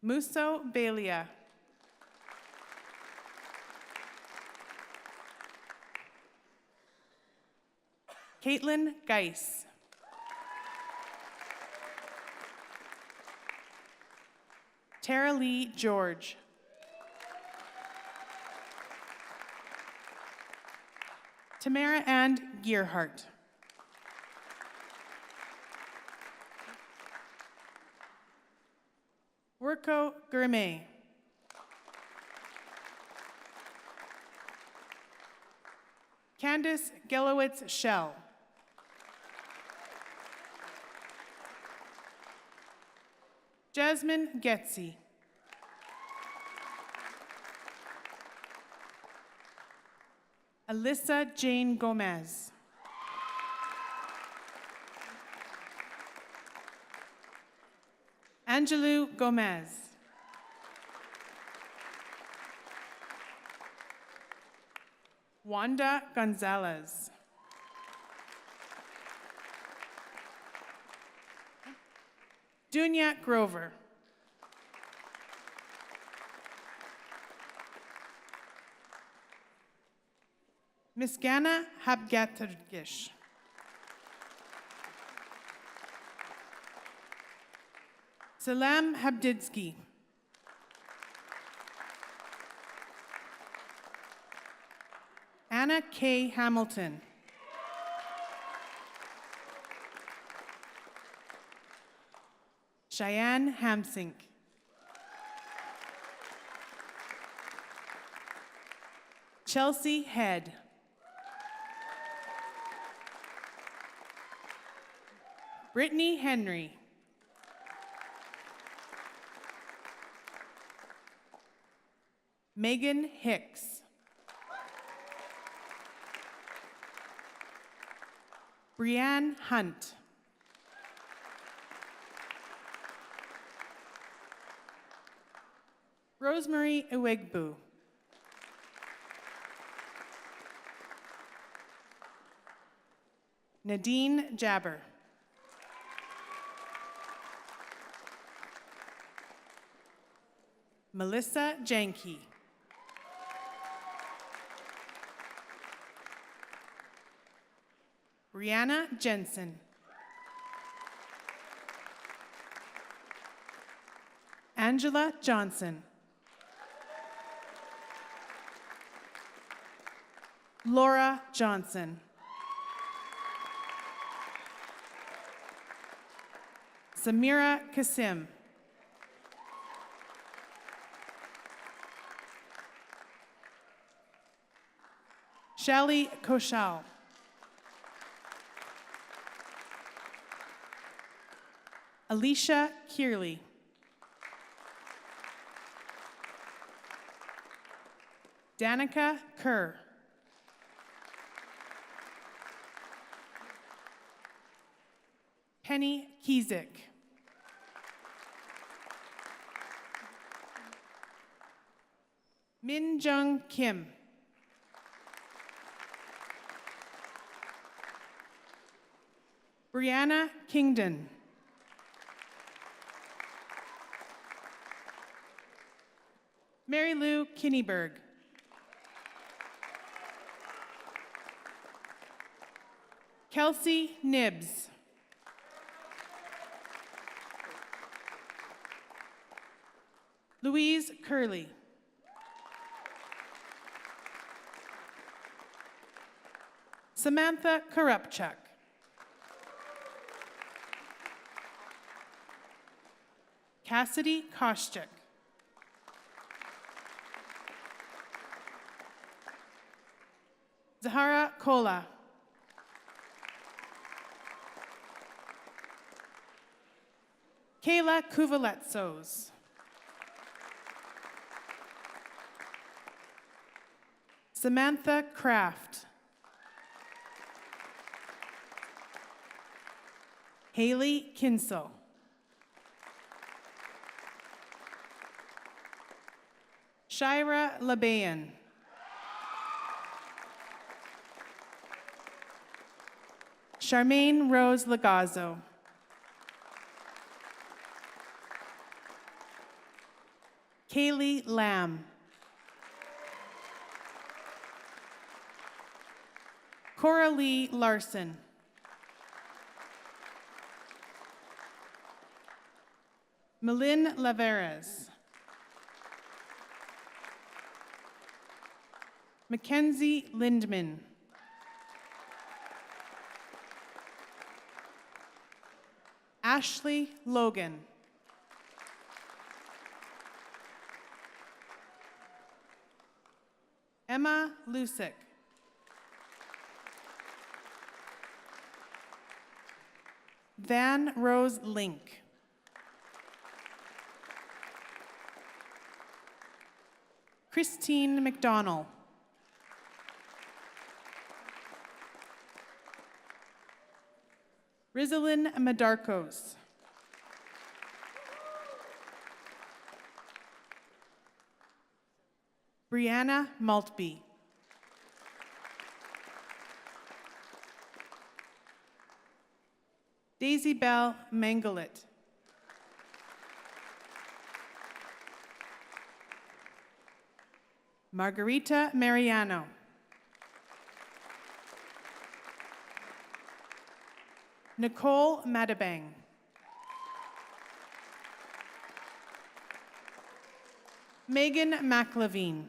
Musso Balia. Caitlin Geis. Tara Lee George. Tamara Ann Gearhart. Werko Gourmet. Candace Gelowitz Shell. Jasmine Getzi. Alyssa Jane Gomez. Angelou Gomez. Wanda Gonzalez. Dunya Grover. Miskana Habgatergish. Salam Habdidsky. Anna K. Hamilton. Cheyenne Hamsink. Chelsea Head. Brittany Henry. Megan Hicks. Brianne Hunt. Rosemary Iwegbu. Nadine Jabber. Melissa Janke. Brianna Jensen. Angela Johnson. Laura Johnson. Samira Kasim. Shelly Koshal. Alicia Kearley. Danica Kerr. Penny Kizik. Min Jung Kim. Brianna Kingdon. Mary Lou Kinneyberg. Kelsey Nibbs. Louise Curley. Samantha Korupchuk. Cassidy Koschuk. Zahara Kola. Kayla Kuvaletsos. Samantha Kraft. Haley Kinsel. Shira Labayan. Charmaine Rose Lagazzo. Kaylee Lamb. Cora Lee Larson. Malin Laveres. Mackenzie Lindman. Ashley Logan. Emma Lusick. Van Rose Link. Christine McDonald. Rizalyn Madarkos. Brianna Maltby. Daisy Bell Mangalit. Margarita Mariano. Nicole Madabang. Megan McLevine.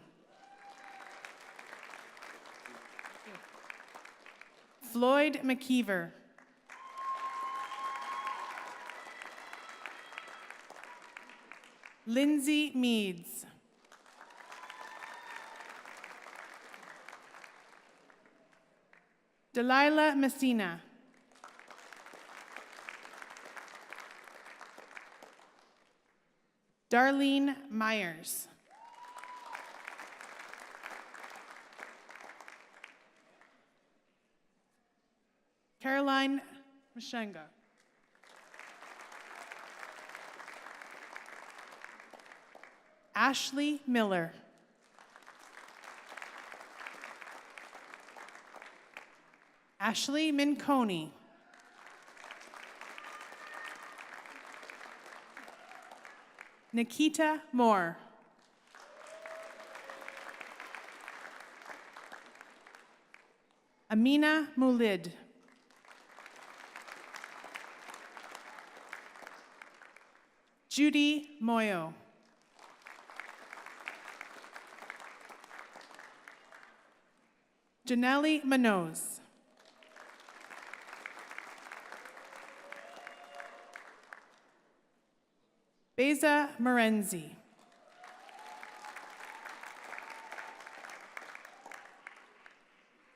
Floyd McKeever. Lindsay Meads. Delilah Messina. Darlene Myers. Caroline Mashenga. Ashley Miller. Ashley Minconi. Nikita Moore. Amina Mulid. Judy Moyo. Janelle Manoz. Beza Morenzi.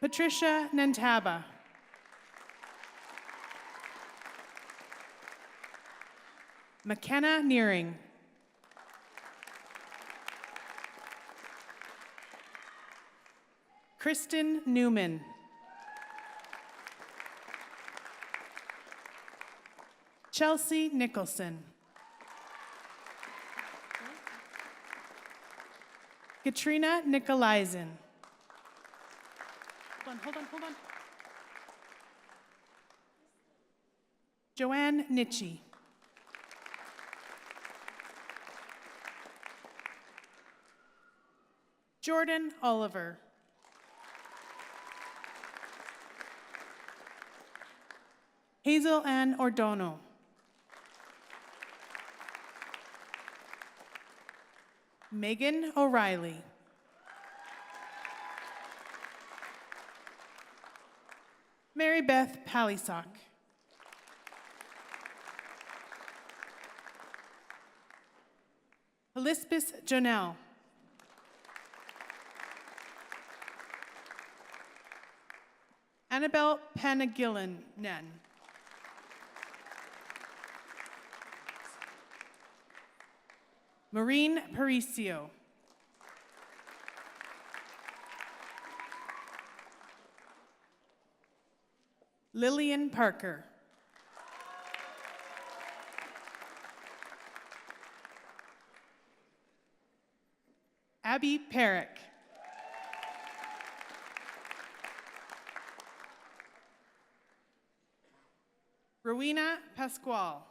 Patricia Nantaba. McKenna Nearing. Kristen Newman. Chelsea Nicholson. Katrina Nikolaizen. Hold on. Joanne Nitchie. Jordan Oliver. Hazel Ann Ordono. Megan O'Reilly. Mary Beth Palisock. Elizabeth Jonell. Annabelle Panagillan. Maureen Paricio. Lillian Parker. Abby Perrick. Rowena Pasquale.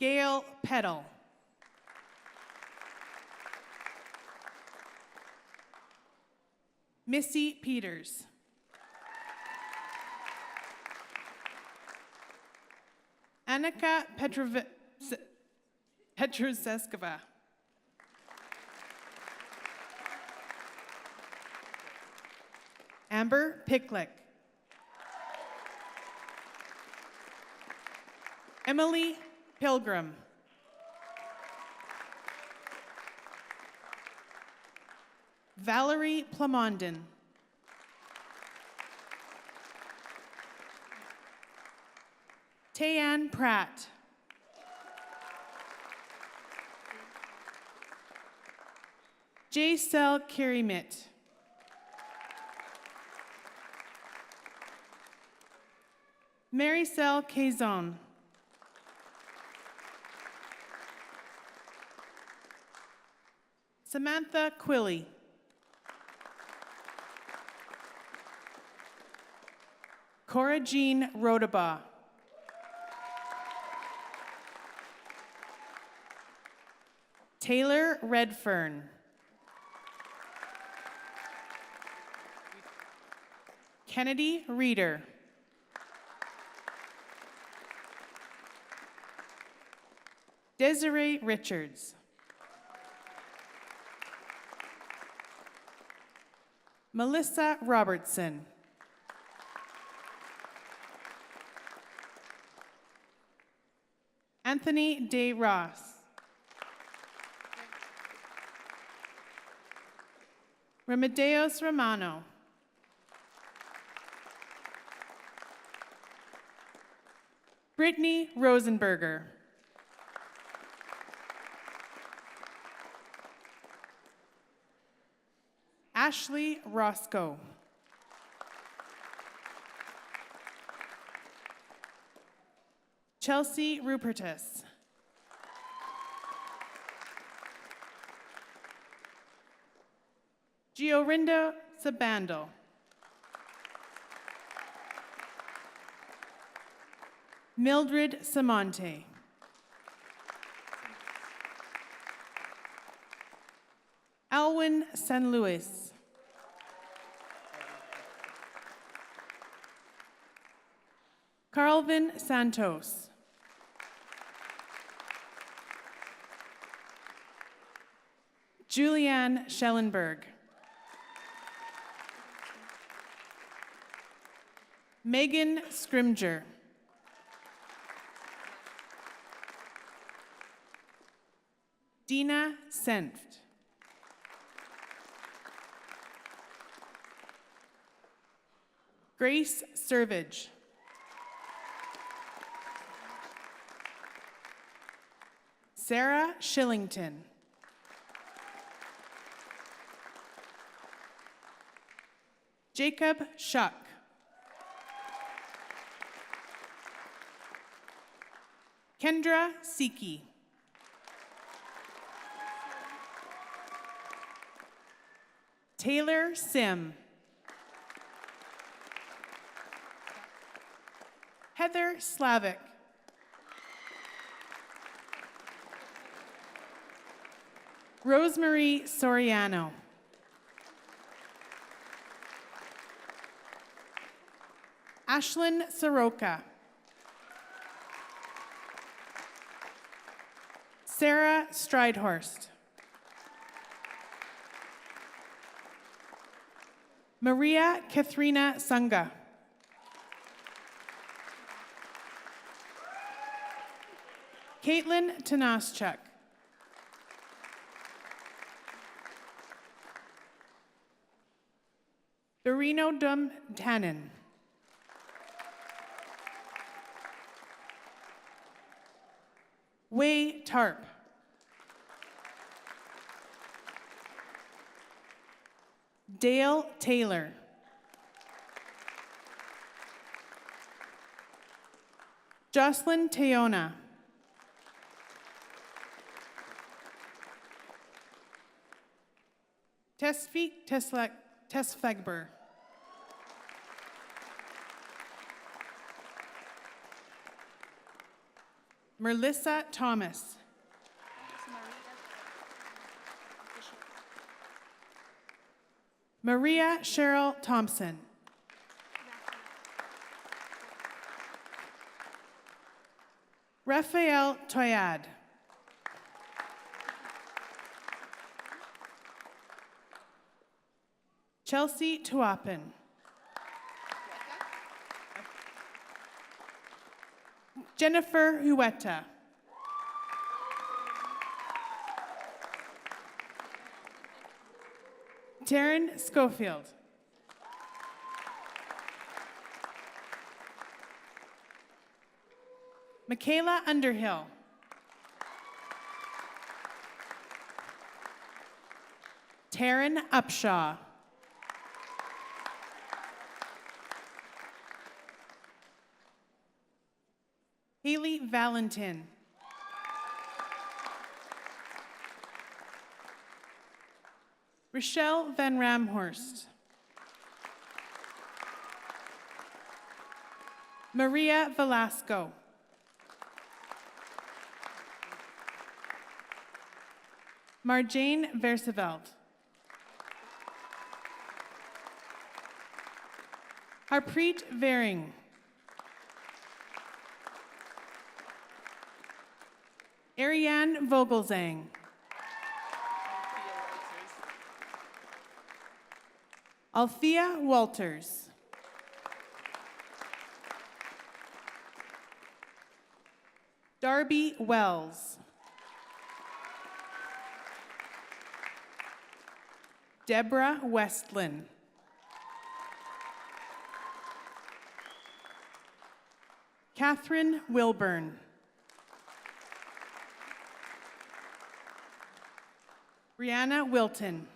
Gail Peddle. Missy Peters. Annika Petruseskova. Amber Picklick. Emily Pilgrim. Valerie Plamondon. Tayanne Pratt. J-Cell Kirimit. Maricel Quezon. Samantha Quilly. Cora Jean Rodabaugh. Taylor Redfern. Kennedy Reeder. Desiree Richards. Melissa Robertson. Anthony De Ross. Remedios Romano. Brittany Rosenberger. Ashley Roscoe. Chelsea Rupertus. Giorinda Sabandel. Mildred Samonte. Alwyn San Luis. Carlvin Santos. Julianne Schellenberg. Megan Scrimger. Dina Senft. Grace Servage. Sarah Shillington. Jacob Shuck. Kendra Siki. Taylor Sim. Heather Slavic. Rosemary Soriano. Ashlyn Soroka. Sarah Stridehorst. Maria Katharina Sunga. Caitlin Tanaschuk. Berino Dum Tannen. Wei Tarp. Dale Taylor. Jocelyn Teona. Tesfik Tesfegber. Merlissa Thomas. Maria Cheryl Thompson. Raphael Toyad. Chelsea Tuapin. Jennifer Hueta. Taryn Schofield. Michaela Underhill. Taryn Upshaw. Haley Valentin. Rochelle Van Ramhorst. Maria Velasco. Marjane Verseveld. Harpreet Vering. Ariane Vogelzang. Althea Walters. Darby Wells. Deborah Westlin. Catherine Wilburn. Brianna Wilton.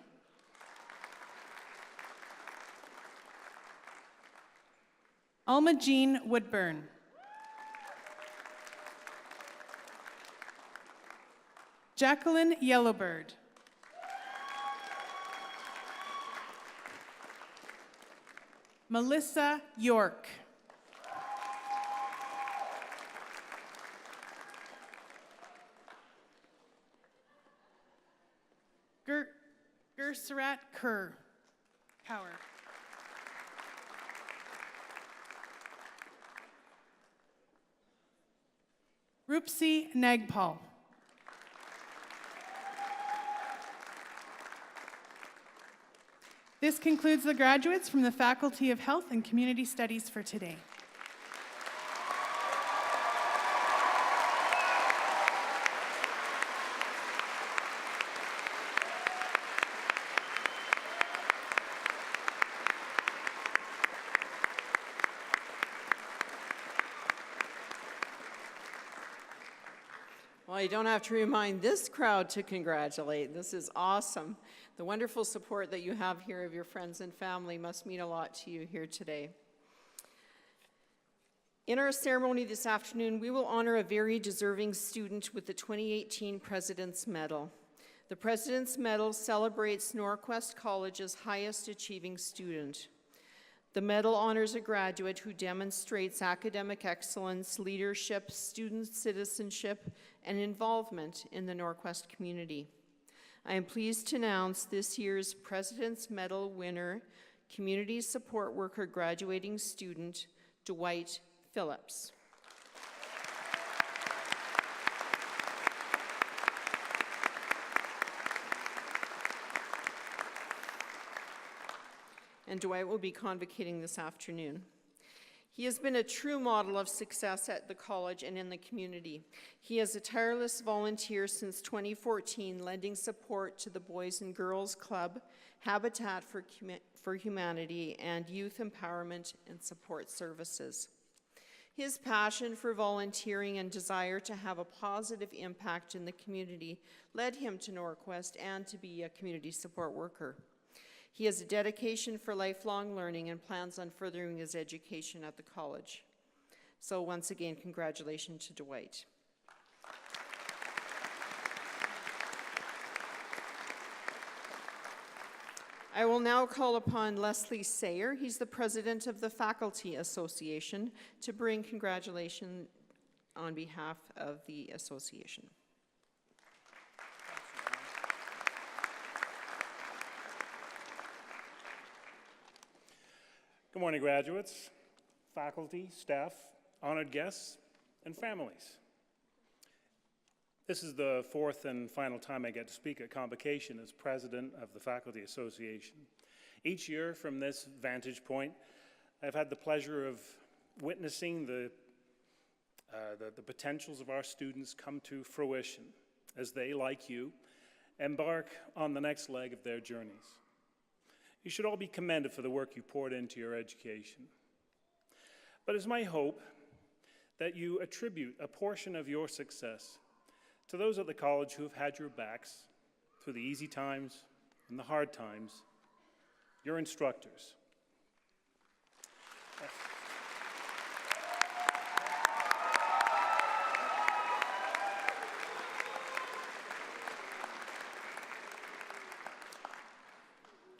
Alma Jean Woodburn. Jacqueline Yellowbird. Melissa York. Gersarat Kerr. Cower. Rupsi Nagpal. This concludes the graduates from the Faculty of Health and Community Studies for today. Well, you don't have to remind this crowd to congratulate. This is awesome. The wonderful support that you have here of your friends and family must mean a lot to you here today. In our ceremony this afternoon, we will honor a very deserving student with the 2018 President's Medal. The President's Medal celebrates NorQuest College's highest achieving student. The medal honors a graduate who demonstrates academic excellence, leadership, student citizenship, and involvement in the NorQuest community. I am pleased to announce this year's President's Medal winner, Community Support Worker graduating student, Dwight Phillips. And Dwight will be convocating this afternoon. He has been a true model of success at the college and in the community. He is a tireless volunteer since 2014, lending support to the Boys and Girls Club, Habitat for Humanity, and Youth Empowerment and Support Services. His passion for volunteering and desire to have a positive impact in the community led him to NorQuest and to be a community support worker. He has a dedication for lifelong learning and plans on furthering his education at the college. So once again, congratulations to Dwight. I will now call upon Leslie Sayer. He's the president of the Faculty Association to bring congratulations on behalf of the association. Good morning, graduates, faculty, staff, honored guests, and families. This is the fourth and final time I get to speak at Convocation as president of the Faculty Association. Each year from this vantage point, I've had the pleasure of witnessing the potentials of our students come to fruition as they, like you, embark on the next leg of their journeys. You should all be commended for the work you poured into your education. But it's my hope that you attribute a portion of your success to those at the college who have had your backs through the easy times in the hard times, your instructors.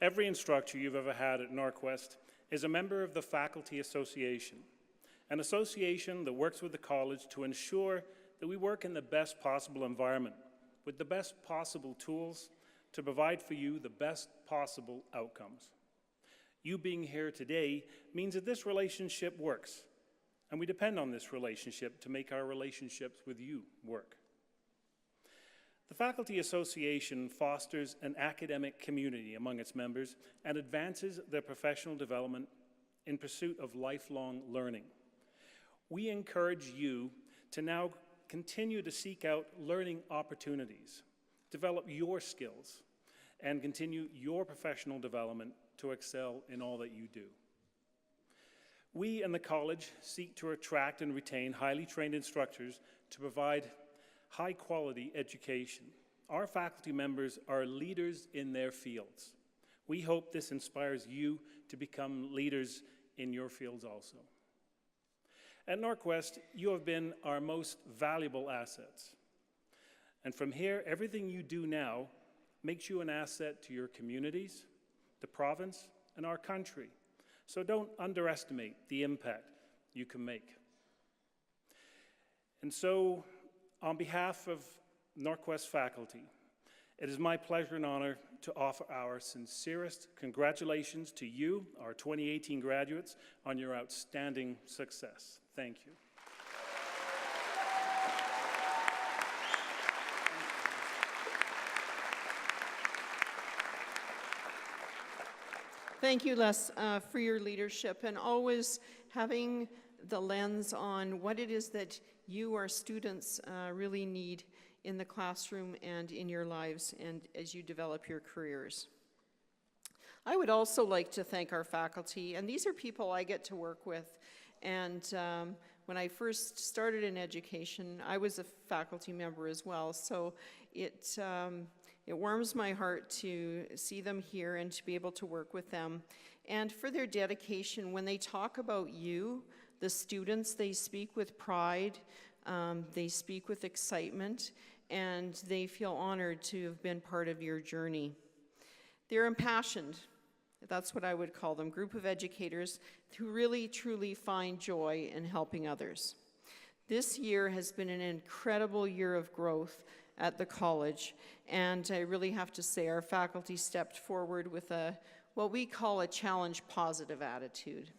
Every instructor you've ever had at NorQuest is a member of the Faculty Association, an association that works with the college to ensure that we work in the best possible environment, with the best possible tools to provide for you the best possible outcomes. You being here today means that this relationship works, and we depend on this relationship to make our relationships with you work. The Faculty Association fosters an academic community among its members and advances their professional development in pursuit of lifelong learning. We encourage you to now continue to seek out learning opportunities, develop your skills, and continue your professional development to excel in all that you do. We and the college seek to attract and retain highly trained instructors to provide high-quality education. Our faculty members are leaders in their fields. We hope this inspires you to become leaders in your fields also. At NorQuest, you have been our most valuable assets. And from here, everything you do now makes you an asset to your communities, the province, and our country. So don't underestimate the impact you can make. And so, on behalf of NorQuest faculty, it is my pleasure and honor to offer our sincerest congratulations to you, our 2018 graduates, on your outstanding success. Thank you. Thank you, Les, for your leadership and always having the lens on what it is that you, our students, really need in the classroom and in your lives and as you develop your careers. I would also like to thank our faculty, and these are people I get to work with. And when I first started in education, I was a faculty member as well, so it warms my heart to see them here and to be able to work with them. And for their dedication, when they talk about you, the students, they speak with pride, they speak with excitement, and they feel honored to have been part of your journey. They're impassioned, that's what I would call them, group of educators who really, truly find joy in helping others. This year has been an incredible year of growth at the college, and I really have to say our faculty stepped forward with what we call a challenge positive attitude.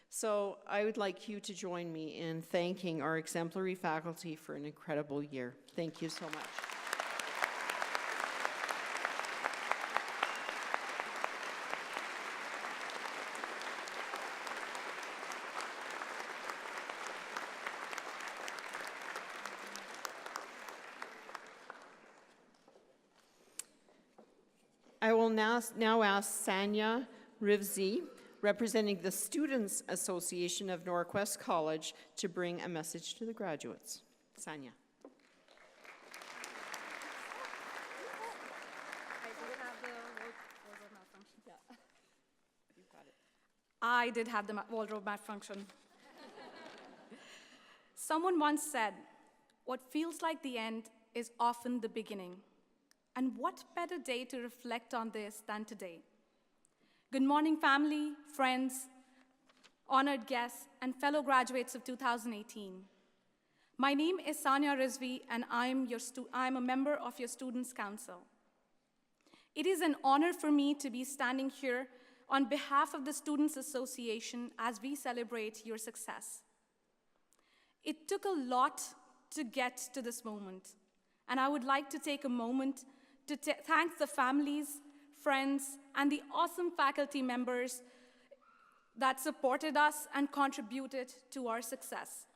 So I would like you to join me in thanking our exemplary faculty for an incredible year. Thank you so much. I will now ask Sanya Rivzi, representing the Students Association of NorQuest College, to bring a message to the graduates. Sanya. I did have the wardrobe malfunction. Someone once said, "What feels like the end is often the beginning." And what better day to reflect on this than today? Good morning, family, friends, honored guests, and fellow graduates of 2018. My name is Sanya Rizvi, and I'm a member of your Students' Council. It is an honor for me to be standing here on behalf of the Students' Association as we celebrate your success. It took a lot to get to this moment, and I would like to take a moment to thank the families, friends, and the awesome faculty members that supported us and contributed to our success.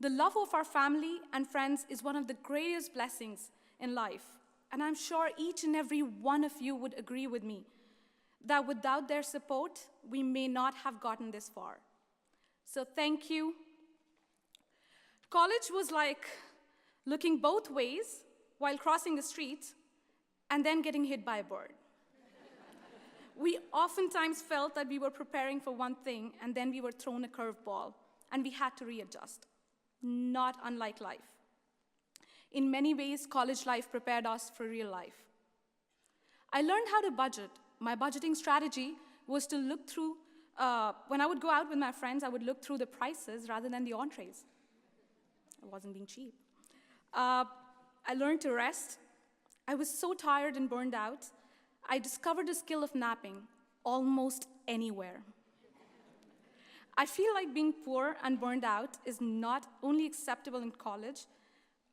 The love of our family and friends is one of the greatest blessings in life, and I'm sure each and every one of you would agree with me that without their support, we may not have gotten this far. So thank you. College was like looking both ways while crossing a street, and then getting hit by a bird. We oftentimes felt that we were preparing for one thing, and then we were thrown a curveball, and we had to readjust, not unlike life. In many ways, college life prepared us for real life. I learned how to budget. My budgeting strategy was to look through, when I would go out with my friends, I would look through the prices rather than the entrees. I wasn't being cheap. I learned to rest. I was so tired and burned out, I discovered the skill of napping almost anywhere. I feel like being poor and burned out is not only acceptable in college,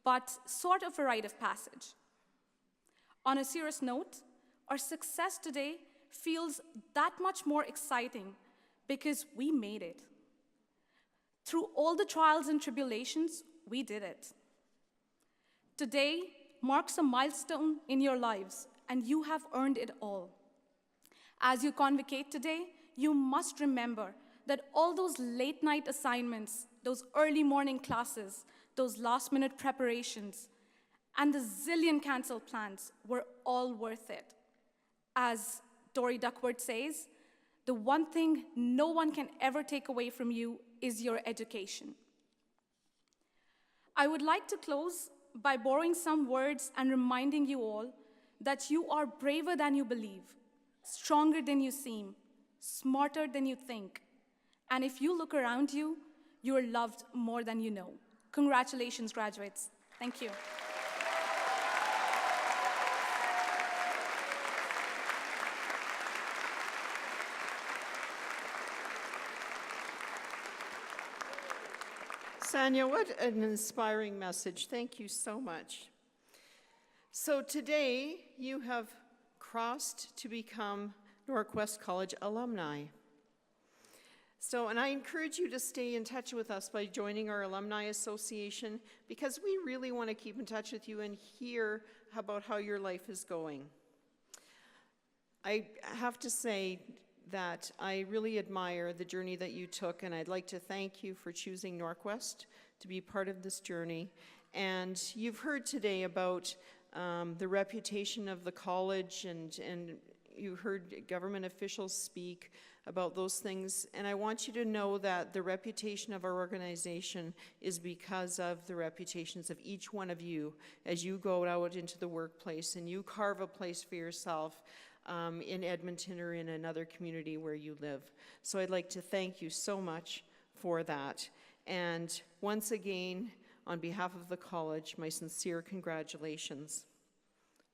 but sort of a rite of passage. On a serious note, our success today feels that much more exciting because we made it. Through all the trials and tribulations, we did it. Today marks a milestone in your lives, and you have earned it all. As you convocate today, you must remember that all those late-night assignments, those early morning classes, those last-minute preparations, and the zillion canceled plans were all worth it. As Dory Duckworth says, the one thing no one can ever take away from you is your education. I would like to close by borrowing some words and reminding you all that you are braver than you believe, stronger than you seem, smarter than you think. And if you look around you, you are loved more than you know. Congratulations, graduates. Thank you. Sanya, what an inspiring message. Thank you so much. So today, you have crossed to become NorQuest College alumni. And I encourage you to stay in touch with us by joining our Alumni Association, because we really want to keep in touch with you and hear about how your life is going. I have to say that I really admire the journey that you took, and I'd like to thank you for choosing NorQuest to be part of this journey. And you've heard today about the reputation of the college, and you heard government officials speak about those things, and I want you to know that the reputation of our organization is because of the reputations of each one of you as you go out into the workplace and you carve a place for yourself in Edmonton or in another community where you live. So I'd like to thank you so much for that. And once again, on behalf of the college, my sincere congratulations.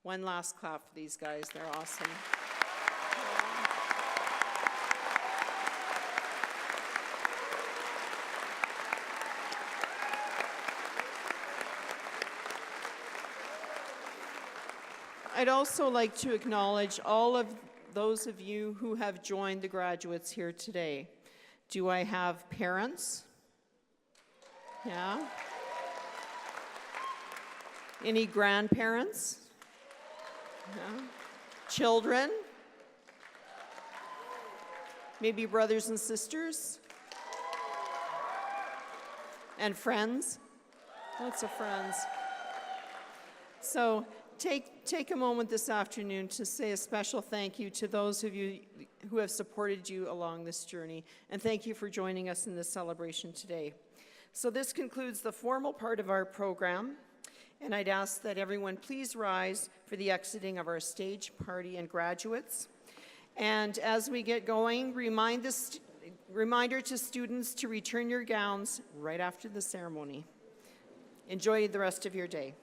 One last clap for these guys, they're awesome. I'd also like to acknowledge all of those of you who have joined the graduates here today. Do I have parents? Yeah? Any grandparents? Yeah? Children? Maybe brothers and sisters? And friends? Lots of friends. So take a moment this afternoon to say a special thank you to those of you who have supported you along this journey, and thank you for joining us in this celebration today. So this concludes the formal part of our program, and I'd ask that everyone please rise for the exiting of our stage party and graduates. And as we get going, reminder to students to return your gowns right after the ceremony. Enjoy the rest of your day.